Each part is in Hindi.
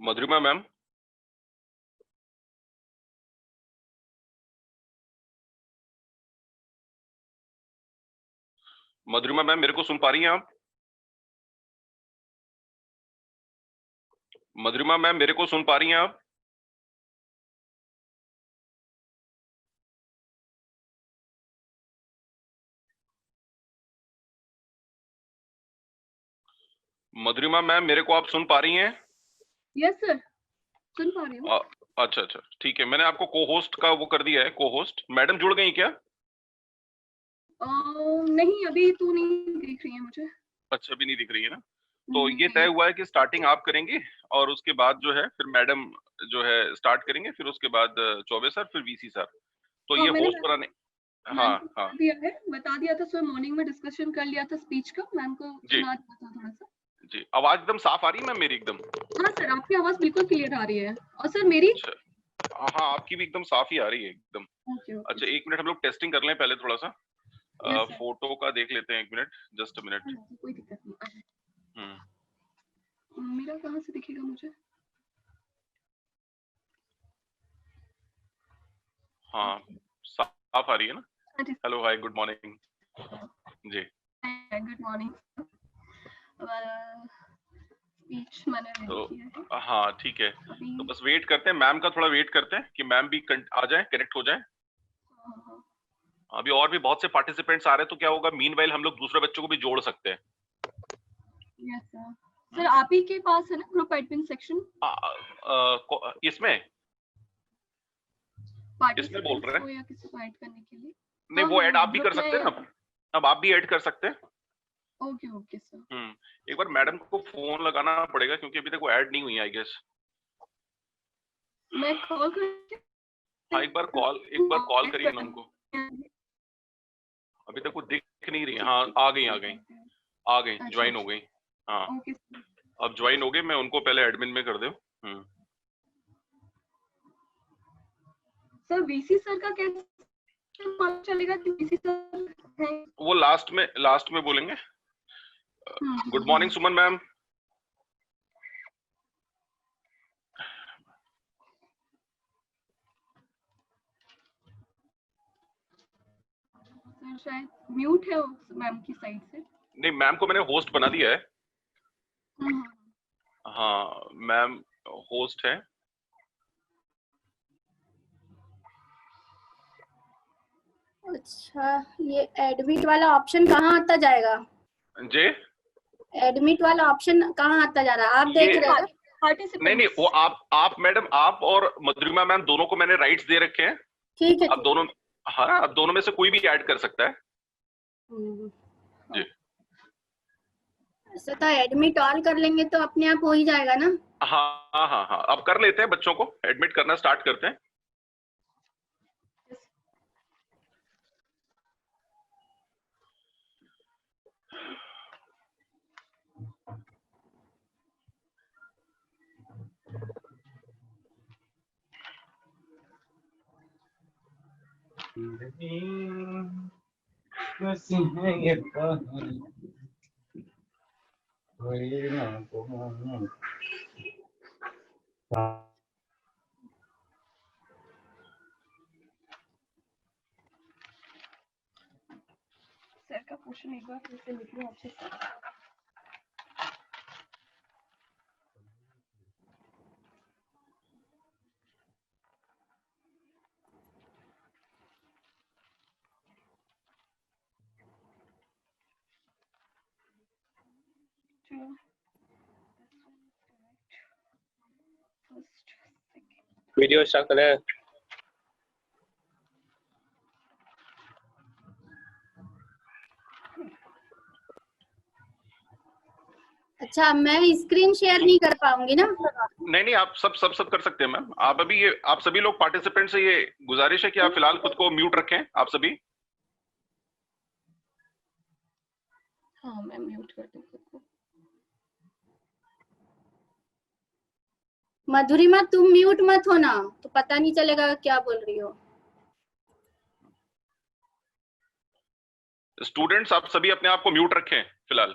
मधुरिमा मैम, मधुरिमा मैम मेरे को सुन पा रही हैं आप? मधुरिमा मैम मेरे को सुन पा रही हैं आप? मधुरिमा मैम मेरे को आप सुन पा रही हैं? यस सर, सुन पा रही हूँ। अच्छा अच्छा ठीक है, मैंने आपको को होस्ट का वो कर दिया है। को होस्ट मैडम जुड़ गई क्या? नहीं, अभी तो नहीं दिख रही है मुझे। अच्छा, अभी नहीं दिख रही है ना? तो ये तय हुआ है कि स्टार्टिंग आप करेंगे और उसके बाद जो है फिर मैडम जो है स्टार्ट करेंगे, फिर उसके बाद चौबे सर, फिर वीसी सर। तो ये होस्ट बनाने, हाँ हाँ बता दिया था सर, मॉर्निंग में डिस्कशन कर लिया था स्पीच का, मैम को सुना दिया था थोड़ा सा। जी, आवाज एकदम साफ आ रही है मैम मेरी? एकदम हाँ सर, आपकी आवाज बिल्कुल क्लियर आ रही है। और सर मेरी? अच्छा, हाँ आपकी भी एकदम साफ ही आ रही है एकदम। अच्छा, एक मिनट हम लोग टेस्टिंग कर लें पहले थोड़ा सा। फोटो का देख लेते हैं, एक मिनट, जस्ट अ मिनट। कोई दिक्कत नहीं। मेरा कहाँ से दिखेगा मुझे? हाँ साफ आ रही है ना? हेलो, हाय, गुड मॉर्निंग जी। Good morning. स्पीच मैंने रेडी किया है। हाँ ठीक है, तो बस वेट करते हैं, मैम का थोड़ा वेट करते हैं कि मैम भी आ जाए, कनेक्ट हो जाए। अभी और भी बहुत से पार्टिसिपेंट्स आ रहे हैं, तो क्या होगा, मीनवाइल हम लोग दूसरे बच्चों को भी जोड़ सकते हैं। Yes sir. सर आप ही के पास है ना ग्रुप एडमिन सेक्शन? इसमें बोल रहे हैं या किसी को ऐड करने के लिए? नहीं, वो ऐड आप भी कर सकते हैं ना, अब आप भी ऐड कर सकते हैं। Okay okay sir. एक बार मैडम को फोन लगाना पड़ेगा क्योंकि अभी तक वो ऐड नहीं हुई आई गेस। मैं कॉल करके, हाँ एक बार कॉल करिए ना उनको, अभी तक वो दिख नहीं रही है। हाँ आ गई ज्वाइन हो गई। हाँ अब ज्वाइन हो गए, मैं उनको पहले एडमिन में कर दूं। सर वीसी सर का कैसे पता चलेगा कि वीसी सर है? वो लास्ट में बोलेंगे। गुड मॉर्निंग सुमन मैम। सर शायद म्यूट है मैम की साइड से। नहीं, मैम को मैंने होस्ट बना दिया है। हाँ मैम होस्ट है। अच्छा, ये एडमिट वाला ऑप्शन कहाँ आता जाएगा जी? एडमिट वाला ऑप्शन कहाँ आता जा रहा है, आप देख रहे हैं? नहीं वो आप मैडम, आप और मधुरिमा मैम दोनों को मैंने राइट्स दे रखे हैं। ठीक है, अब दोनों, हाँ अब दोनों में से कोई भी ऐड कर सकता है जी। ऐसा तो एडमिट ऑल कर लेंगे तो अपने आप हो ही जाएगा ना? हाँ हाँ हाँ, अब कर लेते हैं, बच्चों को एडमिट करना स्टार्ट करते हैं। सर का क्वेश्चन एक बार फिर से लिख लो अच्छे से। वीडियो स्टार्ट करें। अच्छा, मैं स्क्रीन शेयर नहीं कर पाऊंगी ना? नहीं आप सब कर सकते हैं मैम। आप अभी ये, आप सभी लोग पार्टिसिपेंट से ये गुजारिश है कि आप फिलहाल खुद को म्यूट रखें, आप सभी। हाँ मैं म्यूट कर दूँ खुद को। मधुरिमा तुम म्यूट मत होना, तो पता नहीं चलेगा क्या बोल रही हो। स्टूडेंट्स आप सभी अपने आप को म्यूट रखें फिलहाल।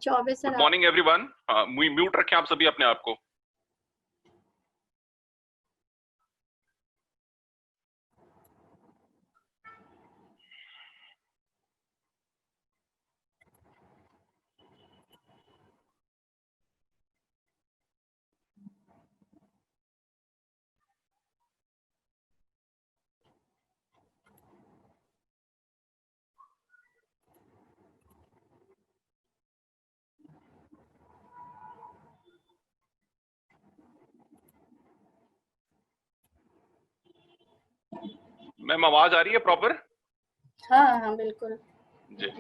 Choubey sir good morning everyone. Mute रखें आप सभी अपने आप को। मैम आवाज आ रही है प्रॉपर? हाँ हाँ बिल्कुल जी।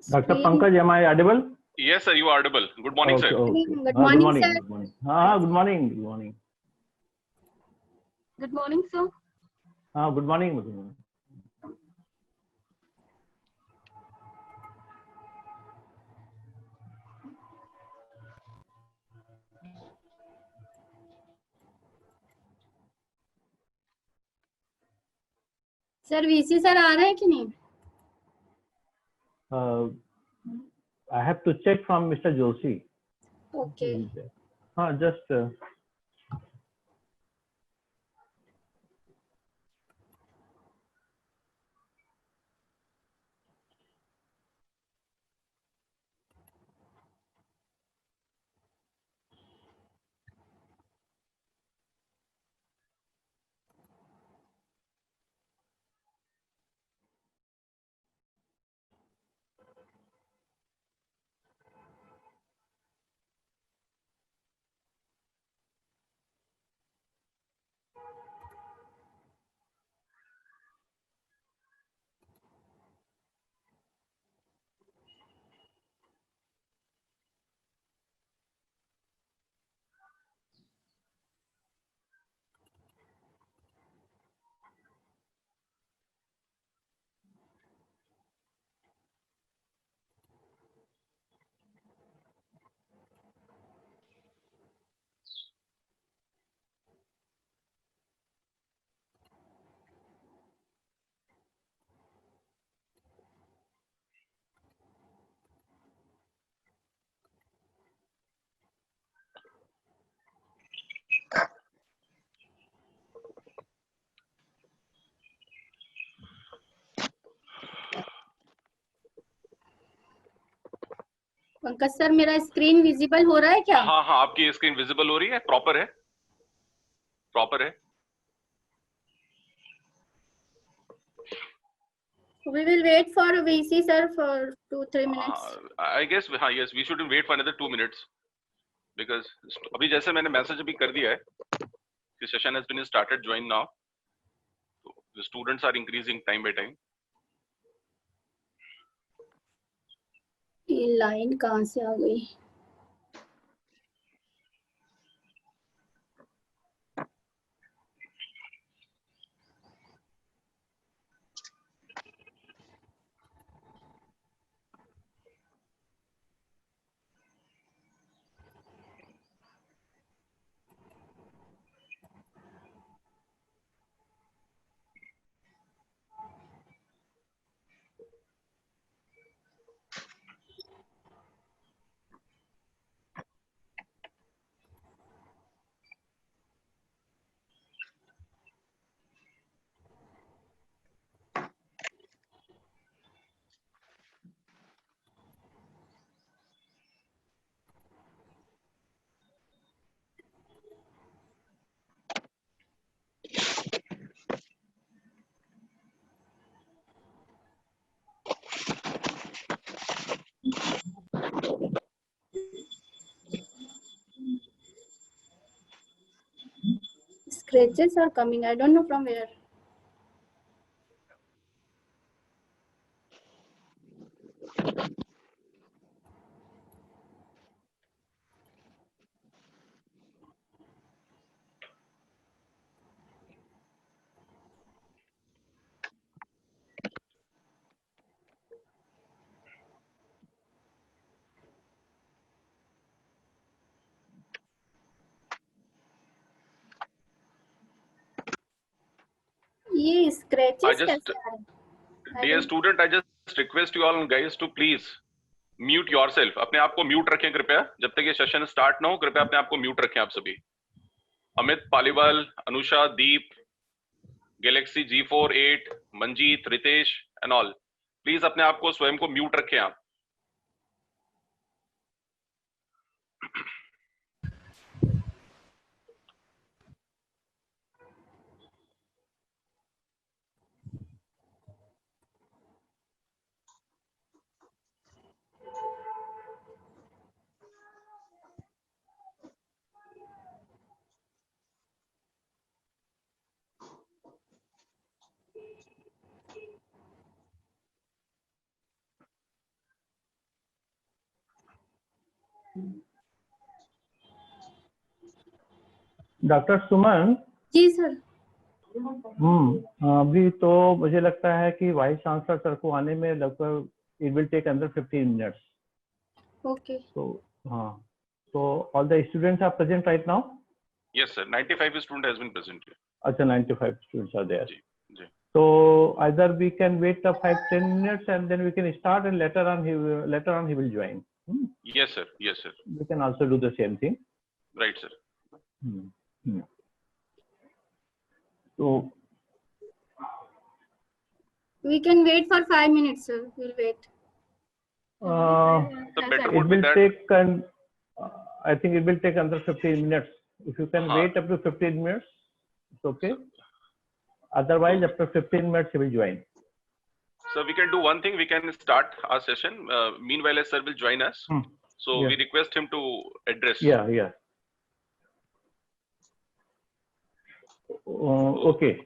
Dr. Pankaj, am I audible? Yes sir, you are audible. Good morning sir. Okay. Good morning sir Good morning. Good morning. Good morning. Good morning, sir. Good morning. Good morning. Sir VC sir आ रहे हैं कि नहीं? I have to check from Mr. Joshi. Okay Just Pankaj sir मेरा स्क्रीन विजिबल हो रहा है क्या? हाँ हाँ, आपकी स्क्रीन विजिबल हो रही है, प्रॉपर है, प्रॉपर है। We will wait for VC sir for 2-3 minutes. I guess हाँ, yes, we shouldn't wait for another 2 minutes because अभी जैसे मैंने मैसेज अभी कर दिया है कि session has been started, join now. The students are increasing time by time. ये लाइन कहाँ से आ गई? scratches are coming. I don't know from where. ये scratches कैसे आ रहे हैं? Dear student, I just request you all guys to please mute yourself. अपने आप को म्यूट रखें कृपया, जब तक ये सेशन स्टार्ट ना हो कृपया अपने आप को म्यूट रखें आप सभी. Amit, Paliwal, Anusha, Deep, Galaxy G4, 8, Manjeet, Ritesh and all, please अपने आप को स्वयं को म्यूट रखें आप. Doctor Suman ji sir. अभी तो मुझे लगता है कि वाइस चांसलर सर को आने में लगभग इट विल टेक अंदर 15 मिनट्स. ओके. तो हाँ, तो all the students are present right now. Yes sir, 95 student has been present here. अच्छा, 95 students are there. Ji, ji. So either we can wait 5-10 minutes and then we can start, and later on he will join. Yes sir, yes sir. We can also do the same thing. Right sir. So We can wait for 5 minutes, sir. We'll wait. The better it would be will that. take I think it will take under 15 minutes. If you can हाँ. wait up to 15 minutes, it's okay. Otherwise, after 15 minutes, he will join. So we can do one thing. We can start our session. Meanwhile, as sir will join us. So Yeah. we request him to address. Yeah. Okay.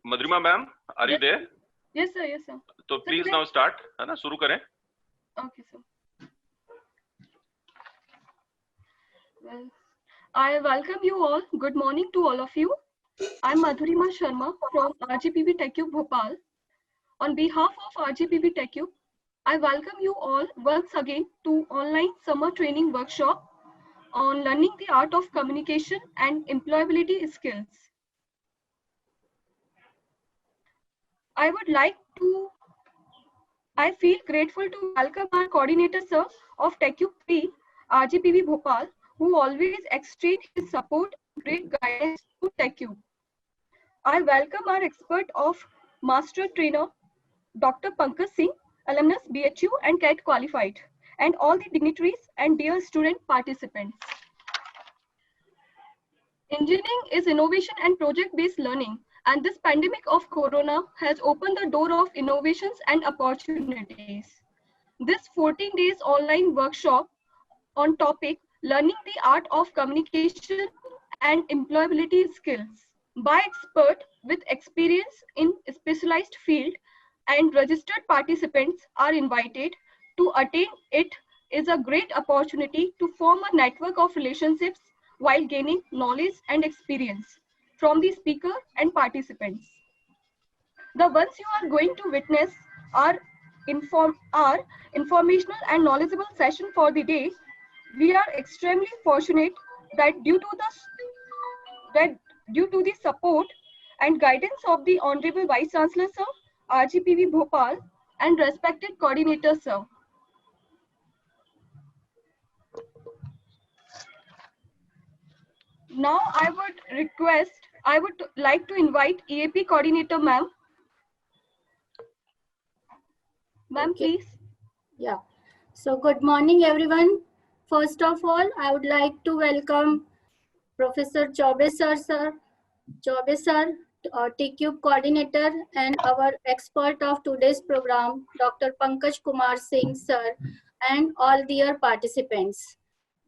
Madhurima ma'am, are you there? Yes sir, yes sir. So please now start. है ना, शुरू करें. Okay sir. Well, I welcome you all. Good morning to all of you. I'm Madhurima Sharma from RGPV TechCube Bhopal. On behalf of RGPV TechCube, I welcome you all once again to online summer training workshop on learning the art of communication and employability skills. I feel grateful to welcome our coordinator sir of TechCube 3, RGPV Bhopal, who always extend his support and great guidance to TechCube. I welcome our expert of Master Trainer, Dr. Pankaj Singh, alumnus BHU and CAT qualified, and all the dignitaries and dear student participants. Engineering is innovation and project-based learning, and this pandemic of Corona has opened the door of innovations and opportunities. This 14 days online workshop on topic learning the art of communication and employability skills by expert with experience in specialized field and registered participants are invited to attend. It is a great opportunity to form a network of relationships while gaining knowledge and experience from the speaker and participants. The ones you are going to witness are informational and knowledgeable session for the day. We are extremely fortunate that due to the support and guidance of the Honorable Vice Chancellor Sir, RGPV Bhopal, and respected coordinator Sir. Now I would like to invite EAP coordinator ma'am. Ma'am, Okay. please. Yeah. So good morning, everyone. First of all, I would like to welcome Professor Chaube sir, TCube coordinator, and our expert of today's program, Dr. Pankaj Kumar Singh sir, and all dear participants.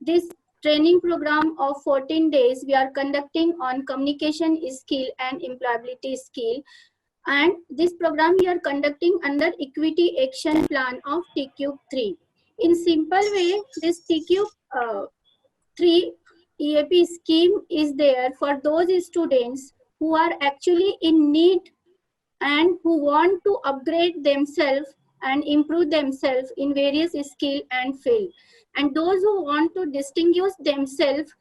This training program of 14 days we are conducting on communication skill and employability skill. And this program we are conducting under Equity Action Plan of TCube3. In simple way, this TCube3 EAP scheme is there for those students who are actually in need and who want to upgrade themselves and improve themselves in various skill and field, and those who want to distinguish themselves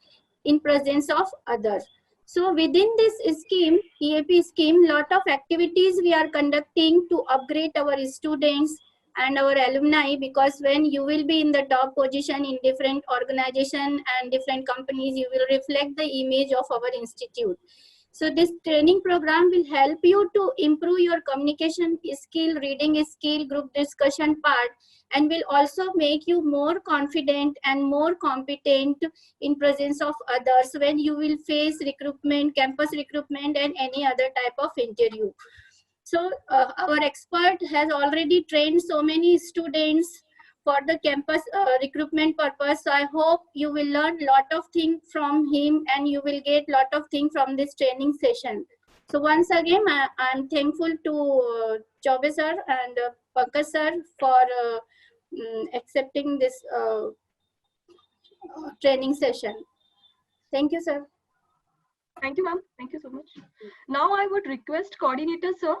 in presence of others. So within this scheme, EAP scheme, lot of activities we are conducting to upgrade our students and our alumni, because when you will be in the top position in different organization and different companies, you will reflect the image of our institute. So this training program will help you to improve your communication skill, reading skill, group discussion part, and will also make you more confident and more competent in presence of others when you will face recruitment, campus recruitment, and any other type of interview. So our expert has already trained so many students for the campus recruitment purpose. So I hope you will learn lot of things from him and you will get lot of things from this training session. So once again, I'm thankful to Chaube sir and Pankaj sir for accepting this training session. Thank you, sir. Thank you, ma'am. Thank you so much. Now I would request coordinator, sir,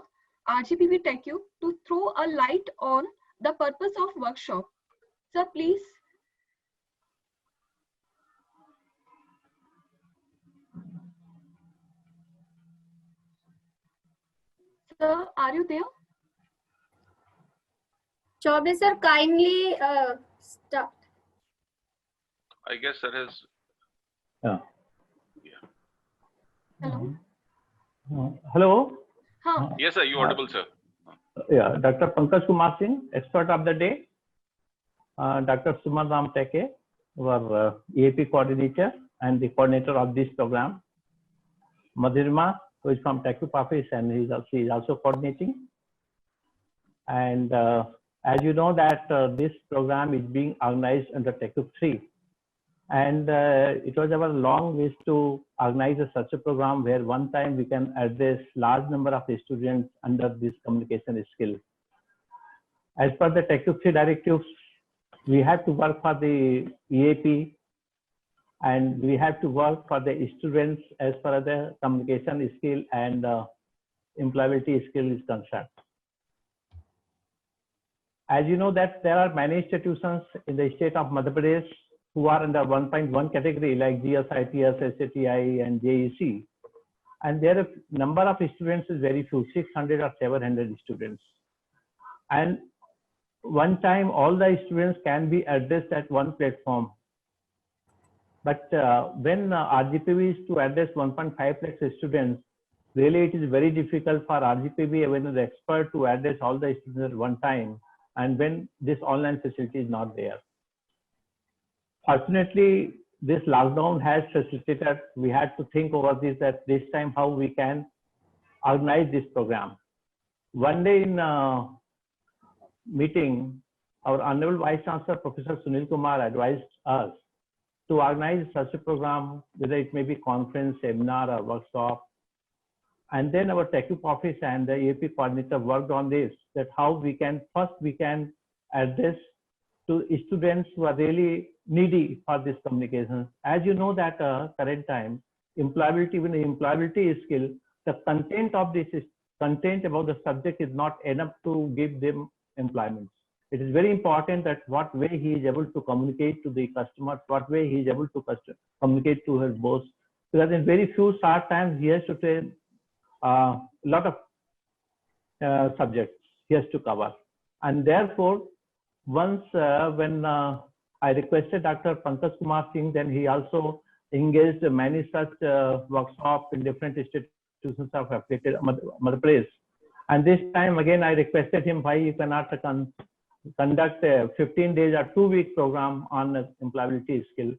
RGPV TechU, to throw a light on the purpose of workshop. Sir, please. Sir, are you there? Chaube sir, kindly start. I guess that is. Yeah. Hello. Hello. Huh. Yes, sir. You audible, sir. Yeah, Dr. Pankaj Kumar Singh, expert of the day. Dr. Suman Ram Teke, our EAP coordinator and the coordinator of this program. Madhurima, who is from TechUp office, and she is also coordinating. And as you know that this program is being organized under TechUp3. And it was our long wish to organize such a program where one time we can address large number of students under this communication skill. As per the TechUp3 directives, we have to work for the EAP and we have to work for the students as far as the communication skill and employability skill is concerned. As you know that there are many institutions in the state of Madhya Pradesh who are under 1.1 category like GSITS, SATI and JEC. And their number of students is very few, 600 or 700 students. And one time all the students can be addressed at one platform. But when RGPV is to address 1.5 lakh students, really it is very difficult for RGPV, even the expert, to address all the students at one time, and when this online facility is not there. Fortunately, this lockdown has facilitated, we had to think over this, that this time how we can organize this program. One day in meeting, our Honorable Vice Chancellor, Professor Sunil Kumar, advised us to organize such a program, whether it may be conference, seminar or workshop. And then our TechUp office and the EAP coordinator worked on this, that how we can, first we can address to students who are really needy for this communication. As you know that current time, employability, even the employability skill, the content of this is, content about the subject is not enough to give them employment. It is very important that what way he is able to communicate to the customers, what way he is able to communicate to his boss. Because in very few short times, he has to train a lot of subjects he has to cover. And therefore, once when I requested Dr. Pankaj Kumar Singh, then he also engaged many such workshops in different institutions of affiliated Madhya Pradesh. And this time again, I requested him why you cannot conduct a 15 days or 2-week program on employability skill.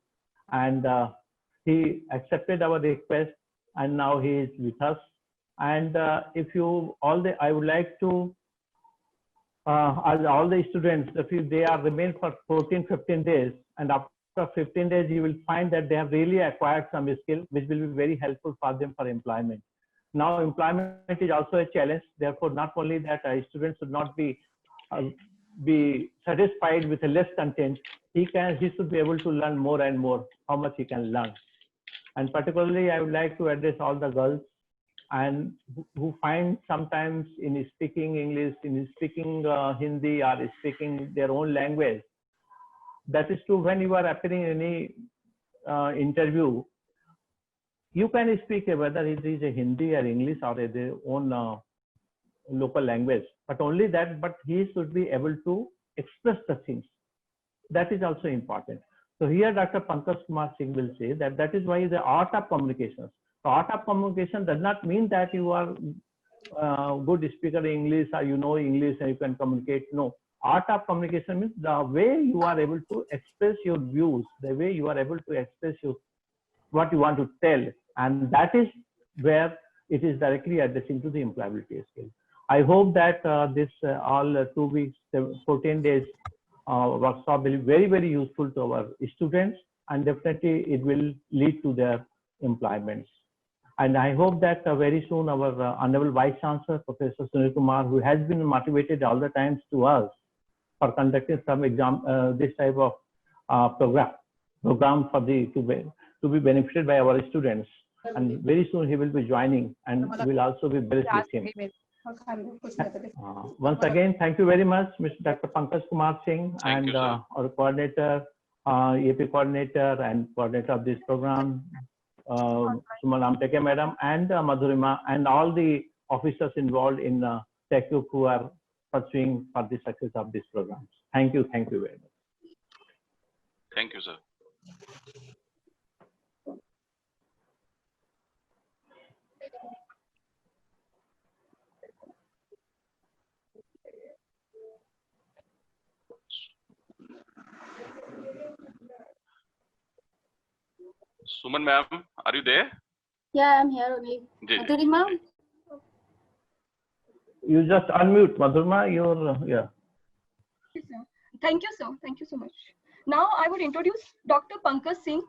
And he accepted our request, and now he is with us. And if you I would like to all the students, if they are remain for 14-15 days, and after after 15 days, you will find that they have really acquired some skill, which will be very helpful for them for employment. Now, employment is also a challenge. Therefore, not only that a student should not be satisfied with a less content, he should be able to learn more and more how much he can learn. And particularly, I would like to address all the girls and who find sometimes in speaking English, in speaking Hindi, or speaking their own language. That is true when you are appearing in any interview. You can speak whether it is a Hindi or English or their own local language, but only that, but he should be able to express the things. That is also important. So here Dr. Pankaj Kumar Singh will say that is why the art of communication. The art of communication does not mean that you are good speaker in English or you know English and you can communicate. No, art of communication means the way you are able to express your views, the way you are able to express what you want to tell, and that is where it is directly addressing to the employability skill. I hope that this all 2 weeks, 14 days workshop will be very, very useful to our students, and definitely it will lead to their employments. And I hope that very soon our Honorable Vice Chancellor, Professor Sunil Kumar, who has been motivated all the times to us for conducting some this type of program for to be benefited by our students. And very soon he will be joining, and we'll also be blessed with him. Once again, thank you very much, Mr. Dr. Pankaj Kumar Singh, and our coordinator, AP coordinator and coordinator of this program, Suman Amteke Madam, and Madhurima, and all the officers involved in TechUp who are pursuing for the success of this program. Thank you very much. Thank you, sir. Suman ma'am, are you there? Yeah, I'm here only. Madhurima? You just unmute, Madhurima. You're yeah. Thank you, sir. Thank you so much. Now I would introduce Dr. Pankaj Singh.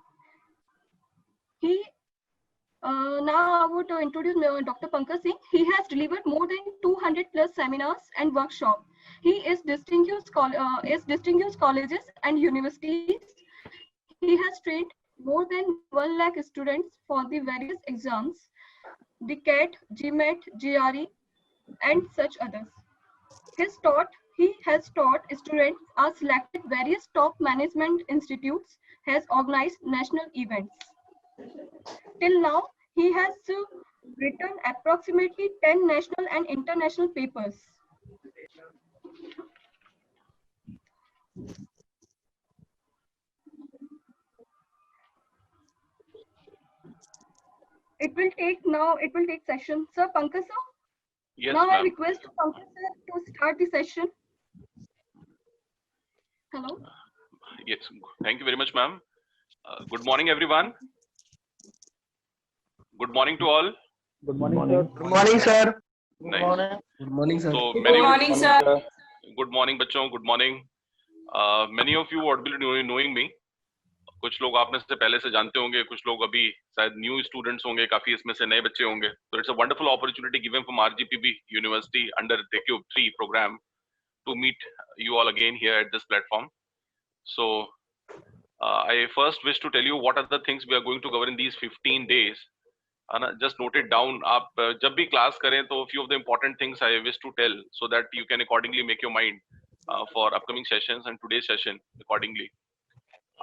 Now I would introduce Dr. Pankaj Singh. He has delivered more than 200 plus seminars and workshops. He is distinguished colleges and universities. He has trained more than 1 lakh students for the various exams, the CAT, GMAT, GRE, and such others. He has taught students, are selected various top management institutes, has organized national events. Till now, he has written approximately 10 national and international papers. It will take session. Sir, Pankaj sir? Yes, now I request Pankaj sir to start the session. Hello? Yes, thank you very much, ma'am. Good morning, everyone. Good morning to all. Good morning, sir. Good morning, sir. Nice. Good morning, sir. So Good many morning, sir. Good morning, बच्चों. Good morning. Many of you would be knowing me. कुछ लोग आपने से पहले से जानते होंगे, कुछ लोग अभी शायद न्यू स्टूडेंट्स होंगे, काफी इसमें से नए बच्चे होंगे. So it's a wonderful opportunity given from RGPB University under TechUp 3 program to meet you all again here at this platform. So I first wish to tell you what are the things we are going to cover in these 15 days. Just note it down. आप जब भी क्लास करें तो few of the important things I wish to tell so that you can accordingly make your mind for upcoming sessions and today's session accordingly.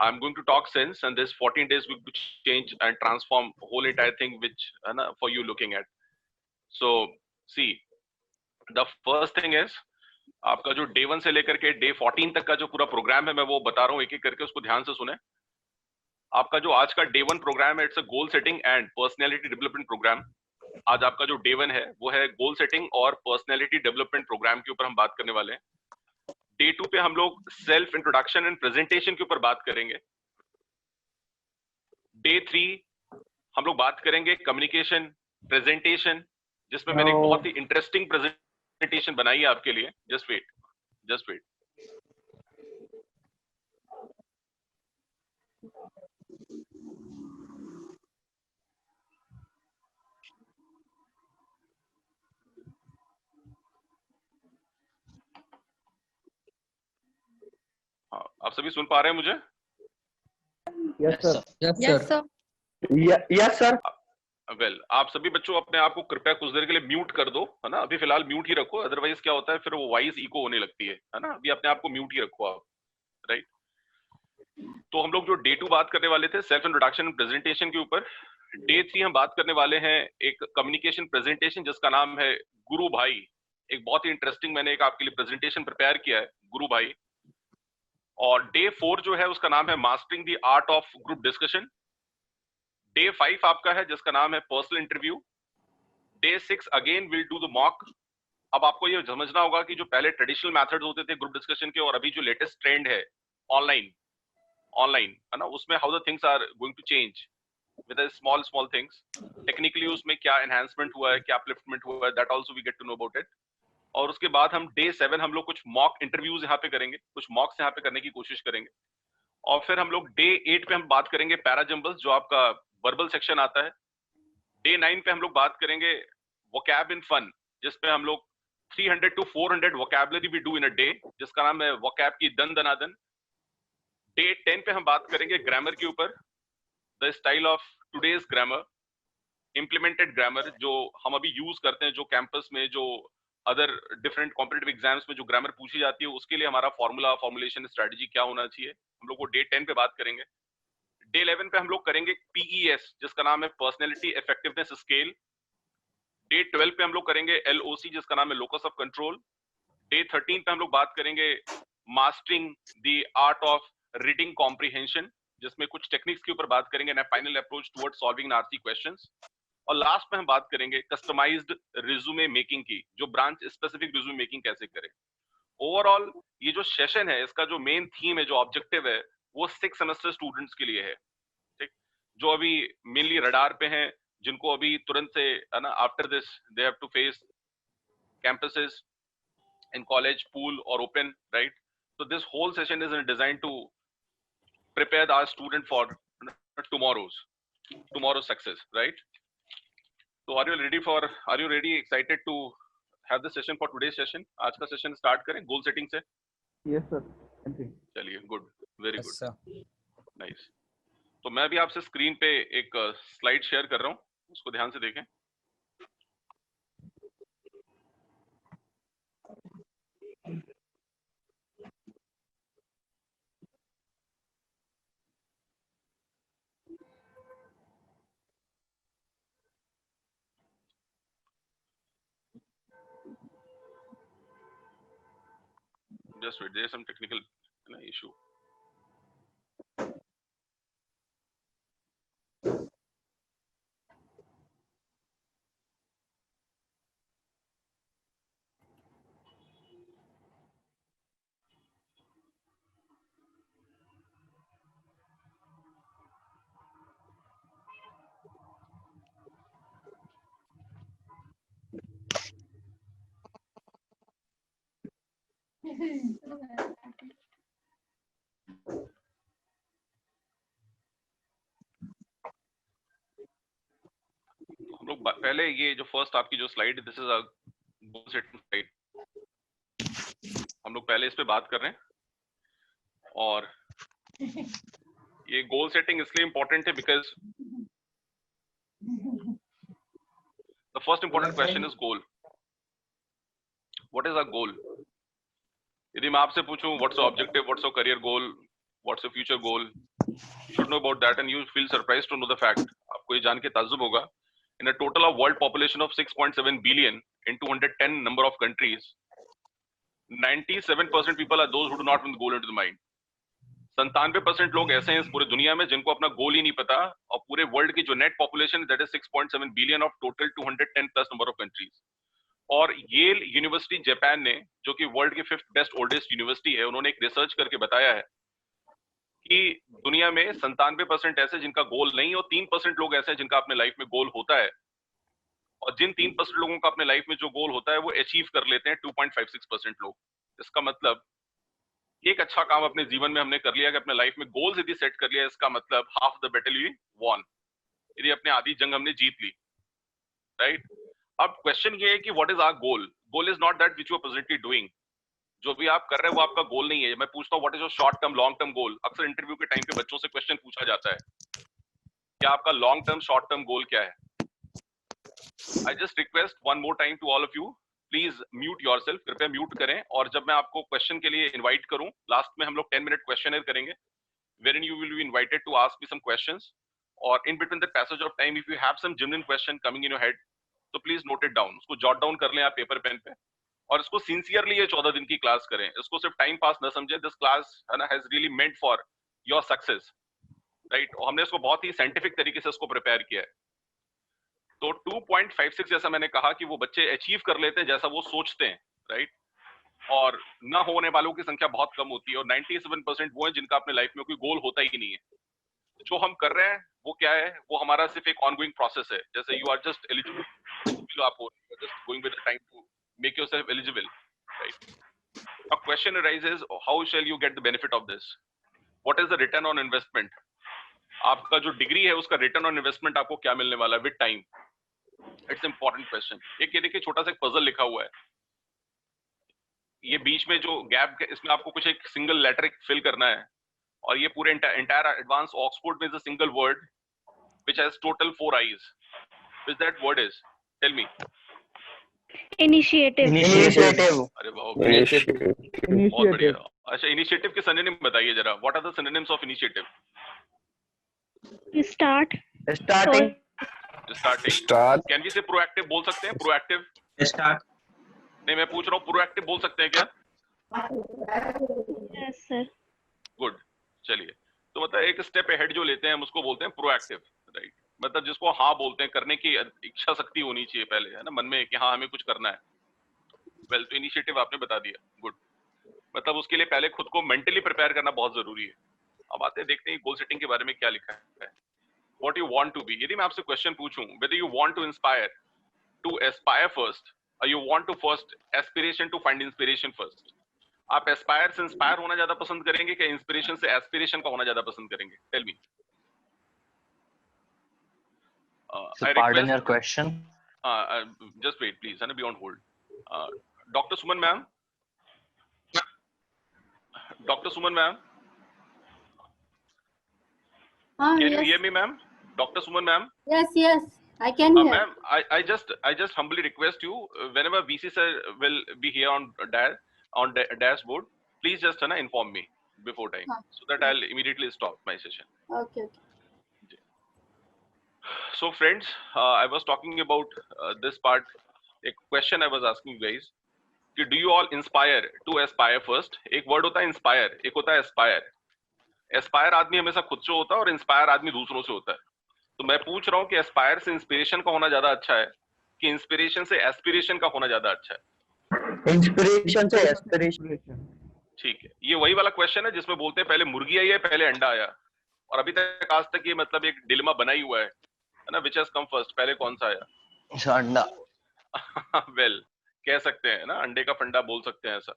I'm going to talk sense, and this 14 days will change and transform whole entire thing which for you looking at. So see, the first thing is आपका जो day 1 से लेकर के day 14 तक का जो पूरा प्रोग्राम है, मैं वो बता रहा हूँ एक एक करके, उसको ध्यान से सुने. आपका जो आज का day 1 प्रोग्राम है, it's a goal setting and personality development programme. आज आपका जो day 1 है वो है गोल सेटिंग और पर्सनैलिटी डेवलपमेंट प्रोग्राम के ऊपर हम बात करने वाले हैं. Day 2 पे हम लोग सेल्फ इंट्रोडक्शन एंड प्रेजेंटेशन के ऊपर बात करेंगे. Day 3 हम लोग बात करेंगे कम्युनिकेशन प्रेजेंटेशन, जिसमें मैंने एक बहुत ही इंटरेस्टिंग प्रेजेंटेशन बनाई है आपके लिए. Just wait. हाँ, आप सभी सुन पा रहे हैं मुझे? Yes, sir. Yes, sir. Yes, sir. Well आप सभी बच्चों अपने आप को कृपया कुछ देर के लिए म्यूट कर दो, है ना? अभी फिलहाल म्यूट ही रखो, अदरवाइज क्या होता है फिर वो वॉइस इको होने लगती है ना? अभी अपने आप को म्यूट ही रखो आप, राइट? तो हम लोग जो डे 2 बात करने वाले थे सेल्फ इंट्रोडक्शन प्रेजेंटेशन के ऊपर, डे 3 हम बात करने वाले हैं एक कम्युनिकेशन प्रेजेंटेशन जिसका नाम है गुरु भाई। एक बहुत ही इंटरेस्टिंग मैंने एक आपके लिए प्रेजेंटेशन प्रिपेयर किया है गुरु भाई। और डे 4 जो है उसका नाम है mastering the art of group discussion. Day 5 आपका है जिसका नाम है personal interview. Day 6 again will do the mock. अब आपको ये समझना होगा कि जो पहले ट्रेडिशनल मेथड्स होते थे ग्रुप डिस्कशन के और अभी जो लेटेस्ट ट्रेंड है ऑनलाइन है ना, उसमें how the things are going to change with small things. Technically उसमें क्या एनहांसमेंट हुआ है, क्या अपलिफ्टमेंट हुआ है, that also we get to know about it. और उसके बाद हम डे 7 हम लोग कुछ मॉक इंटरव्यूज यहाँ पे करेंगे, कुछ मॉक्स यहाँ पे करने की कोशिश करेंगे। और फिर हम लोग डे 8 पे हम बात करेंगे पैराजम्बल्स जो आपका वर्बल सेक्शन आता है। डे 9 पे हम लोग बात करेंगे वोकैब इन फन, जिसपे हम लोग 300 to 400 vocabulary we do in a day, जिसका नाम है वोकैब की दन दनादन। डे 10 पे हम बात करेंगे ग्रामर के ऊपर, the style of today's grammar, implemented grammar जो हम अभी यूज करते हैं, जो कैंपस में जो अदर डिफरेंट कॉम्पिटिटिव एग्जाम्स में जो ग्रामर पूछी जाती है उसके लिए हमारा फॉर्मुलेशन स्ट्रेटजी क्या होना चाहिए, हम लोग वो डे 10 पे बात करेंगे। डे 11 पे हम लोग करेंगे PES जिसका नाम है पर्सनैलिटी इफेक्टिवनेस स्केल। डे 12 पे हम लोग करेंगे LOC जिसका नाम है लोकस ऑफ कंट्रोल। डे 13 पे हम लोग बात करेंगे mastering the art of reading comprehension, जिसमें कुछ टेक्निक्स के ऊपर बात करेंगे and final approach towards solving RC questions. और लास्ट में हम बात करेंगे कस्टमाइज्ड रिज्यूमे मेकिंग की, जो ब्रांच स्पेसिफिक रिज्यूमे मेकिंग कैसे करें। ओवरऑल ये जो सेशन है इसका जो मेन थीम है, जो ऑब्जेक्टिव है, वो 6 सेमेस्टर स्टूडेंट्स के लिए है, ठीक? जो अभी मेनली रडार पे हैं, जिनको अभी तुरंत से है ना after this they have to face campuses in college, pool or open, right? So this whole session is designed to prepare our student for tomorrow's success, right? So are you ready, excited to have the session for today's session? आज का सेशन स्टार्ट करें गोल सेटिंग से। Yes, sir. चलिए, good, very Yes, good, sir. Nice. तो मैं भी आपसे स्क्रीन पे एक स्लाइड शेयर कर रहा हूँ, उसको ध्यान से देखें। Just wait, there's some technical issue. हम लोग पहले ये जो फर्स्ट आपकी जो slide, this is a goal setting slide, हम लोग पहले इस पे बात कर रहे हैं। और ये गोल सेटिंग इसलिए इंपॉर्टेंट है because the first important question is goal. What is a goal? यदि मैं आपसे पूछूं what's your objective, what's your career goal, what's your future goal, should know about that and you feel surprised to know the fact, आपको ये जान के ताज्जुब होगा, in a total of world population of 6.7 billion in 210 number of countries, 97% people are those who do not have the goal into the mind. 97% लोग ऐसे हैं इस पूरे दुनिया में जिनको अपना गोल ही नहीं पता, और पूरे वर्ल्ड की जो net population that is 6.7 billion of total 210 plus number of countries. और येल यूनिवर्सिटी जापान ने, जो कि वर्ल्ड की 5th बेस्ट ओल्डेस्ट यूनिवर्सिटी है, उन्होंने एक रिसर्च करके बताया है कि दुनिया में 97% ऐसे जिनका गोल नहीं, और 3% लोग ऐसे हैं जिनका अपने लाइफ में गोल होता है। और जिन 3% लोगों का अपने लाइफ में जो गोल होता है वो अचीव कर लेते हैं 2.56% लोग। इसका मतलब एक अच्छा काम अपने जीवन में हमने कर लिया कि अपने लाइफ में गोल्स यदि सेट कर लिया, इसका मतलब half the battle we won, यदि अपने आधी जंग हमने जीत ली, राइट। अब क्वेश्चन ये है कि what is our goal? Goal is not that which you are presently doing. जो भी आप कर रहे हैं वो आपका गोल नहीं है। मैं पूछता हूँ what is your short term long term goal? अक्सर इंटरव्यू के टाइम पे बच्चों से क्वेश्चन पूछा जाता है, क्या आपका long term short term goal क्या है? I just request one more time to all of you, please mute yourself, कृपया म्यूट करें। और जब मैं आपको क्वेश्चन के लिए इनवाइट करूं, लास्ट में हम लोग 10 मिनट क्वेश्चनर करेंगे, wherein you will be invited to ask me some questions, or in between the passage of time if you have some genuine question coming in your head, तो प्लीज नोट इट डाउन, उसको जॉट डाउन कर लें आप पेपर पेन पे, और इसको सिंसियरली ये 14 दिन की क्लास करें। इसको सिर्फ टाइम पास न समझें। दिस क्लास है ना has really meant for your success, right. और हमने इसको बहुत ही साइंटिफिक तरीके से इसको प्रिपेयर किया है। तो 2.56 जैसा मैंने कहा कि वो बच्चे अचीव कर लेते हैं जैसा वो सोचते हैं, राइट। और ना होने वालों की संख्या बहुत कम होती है, और 97% वो है जिनका अपने लाइफ में कोई गोल होता ही नहीं है। जो हम कर रहे हैं वो क्या है? वो हमारा सिर्फ एक ऑनगोइंग प्रोसेस है। जैसे यू आर जस्ट एलिजिबल, आप just going with the time to make yourself eligible, right. A question arises, how shall you get the benefit of this? What is the return on investment? आपका जो डिग्री है उसका रिटर्न ऑन इन्वेस्टमेंट आपको क्या मिलने वाला है with time? It's important question. एक ये देखिए छोटा सा एक पजल लिखा हुआ है, ये बीच में जो गैप है इसमें आपको कुछ एक सिंगल लेटर फिल करना है, और ये पूरे एंटायर एडवांस ऑक्सफोर्ड में is a single word which has total 4 I's. Which that word is? Tell me. Initiative. अरे वाह, Initiative. बहुत बढ़िया। अच्छा, इनिशिएटिव के सिनोनिम बताइए जरा। What are the synonyms of initiative? Start. Starting. Starting. Can we say proactive बोल सकते हैं? Proactive start. नहीं, मैं पूछ रहा हूँ प्रोएक्टिव बोल सकते हैं क्या? Yes sir. गुड, चलिए। तो मतलब एक स्टेप अहेड जो लेते हैं हम उसको बोलते हैं प्रोएक्टिव, राइट। मतलब जिसको हाँ बोलते हैं, करने की इच्छा शक्ति होनी चाहिए पहले, है ना, मन में कि हाँ हमें कुछ करना है। वेल, तो इनिशिएटिव आपने बता दिया, गुड। मतलब उसके लिए पहले खुद को मेंटली प्रिपेयर करना बहुत जरूरी है। अब आते हैं, देखते हैं गोल सेटिंग के बारे में क्या लिखा है। What you want to be. यदि मैं आपसे क्वेश्चन पूछूं, whether you want to inspire to aspire first, or you want to first aspiration to find inspiration first, आप एस्पायर से इंस्पायर होना ज्यादा पसंद करेंगे कि इंस्पिरेशन से एस्पिरेशन का होना ज्यादा पसंद करेंगे? Tell me. Pardon your question. Just wait please, and be on hold. Dr. Suman ma'am. Dr. Suman ma'am. Can yes. you hear me, ma'am? Dr. Suman ma'am. Yes, I can hear. Ma'am, I just humbly request you, whenever VC sir will be here on dashboard, please just inform me before time, so that I'll immediately stop my session. Okay. So friends, I was talking about this part. A question I was asking you guys, do you all inspire to aspire first? एक word होता है inspire, एक होता है aspire. Aspire आदमी हमेशा खुद से होता है और inspire आदमी दूसरों से होता है। तो मैं पूछ रहा हूँ कि aspire से inspiration का होना ज्यादा अच्छा है कि inspiration से aspiration का होना ज्यादा अच्छा है? Inspiration से aspiration. ठीक है, ये वही वाला क्वेश्चन है जिसमें बोलते हैं पहले मुर्गी आई है पहले अंडा आया, और अभी तक आज तक ये मतलब एक डिलेमा बना ही हुआ है ना, which has come first, पहले कौन सा आया? अंडा। वेल, कह सकते हैं ना, अंडे का फंडा बोल सकते हैं ऐसा।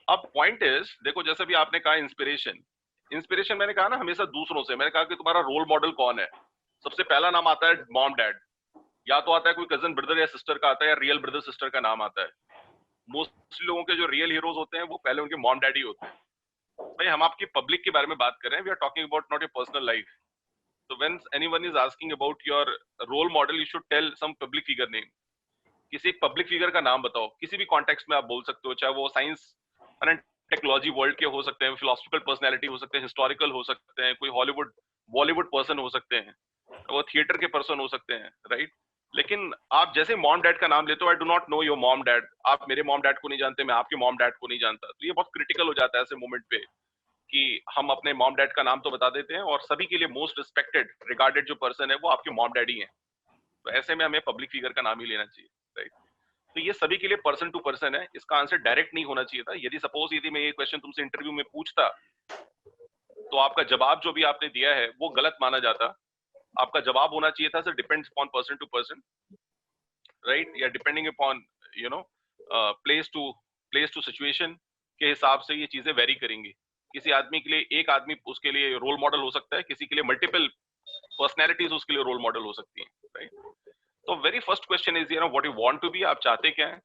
अब पॉइंट इज, देखो जैसे भी आपने कहा इंस्पिरेशन मैंने कहा ना हमेशा दूसरों से। मैंने कहा कि तुम्हारा रोल मॉडल कौन है? सबसे पहला नाम आता है मॉम डैड, या तो आता है कोई कजन ब्रदर या सिस्टर का आता है, या रियल ब्रदर सिस्टर का नाम आता है। मोस्टली लोगों के जो रियल हीरोज होते हैं वो पहले उनके मॉम डैडी होते हैं। भाई हम आपकी पब्लिक के बारे में बात कर रहे हैं, we are talking about not your personal life. So when anyone is asking about your role model, you should tell some public figure name. किसी एक पब्लिक फिगर का नाम बताओ, किसी भी कॉन्टेक्स्ट में आप बोल सकते हो, चाहे वो साइंस एंड टेक्नोलॉजी वर्ल्ड के हो सकते हैं, फिलोसॉफिकल पर्सनालिटी हो सकते हैं, हिस्टोरिकल हो सकते हैं, कोई हॉलीवुड बॉलीवुड पर्सन हो सकते हैं, वो थिएटर के पर्सन हो सकते हैं, राइट। लेकिन आप जैसे मॉम डैड का नाम लेते हो, I do not know your mom dad, आप मेरे मॉम डैड को नहीं जानते, मैं आपके मॉम डैड को नहीं जानता, तो ये बहुत क्रिटिकल हो जाता है ऐसे मोमेंट पे कि हम अपने मॉम डैड का नाम तो बता देते हैं और सभी के लिए मोस्ट रिस्पेक्टेड रिगार्डेड जो पर्सन है वो आपके मॉम डैडी हैं। तो ऐसे में हमें पब्लिक फिगर का नाम ही लेना चाहिए, राइट। तो ये सभी के लिए पर्सन टू पर्सन है, इसका आंसर डायरेक्ट नहीं होना चाहिए था। यदि सपोज यदि मैं ये क्वेश्चन तुमसे इंटरव्यू में पूछता तो आपका जवाब जो भी आपने दिया है वो गलत माना जाता। आपका जवाब होना चाहिए था sir depends upon person to person, right, या depending upon you know place to situation, के हिसाब से ये चीजें वेरी करेंगी। किसी आदमी के लिए एक आदमी उसके लिए रोल मॉडल हो सकता है, किसी के लिए मल्टीपल पर्सनैलिटीज उसके लिए रोल मॉडल हो सकती हैं, राइट? तो very first question is you know what you want to be, आप चाहते क्या हैं?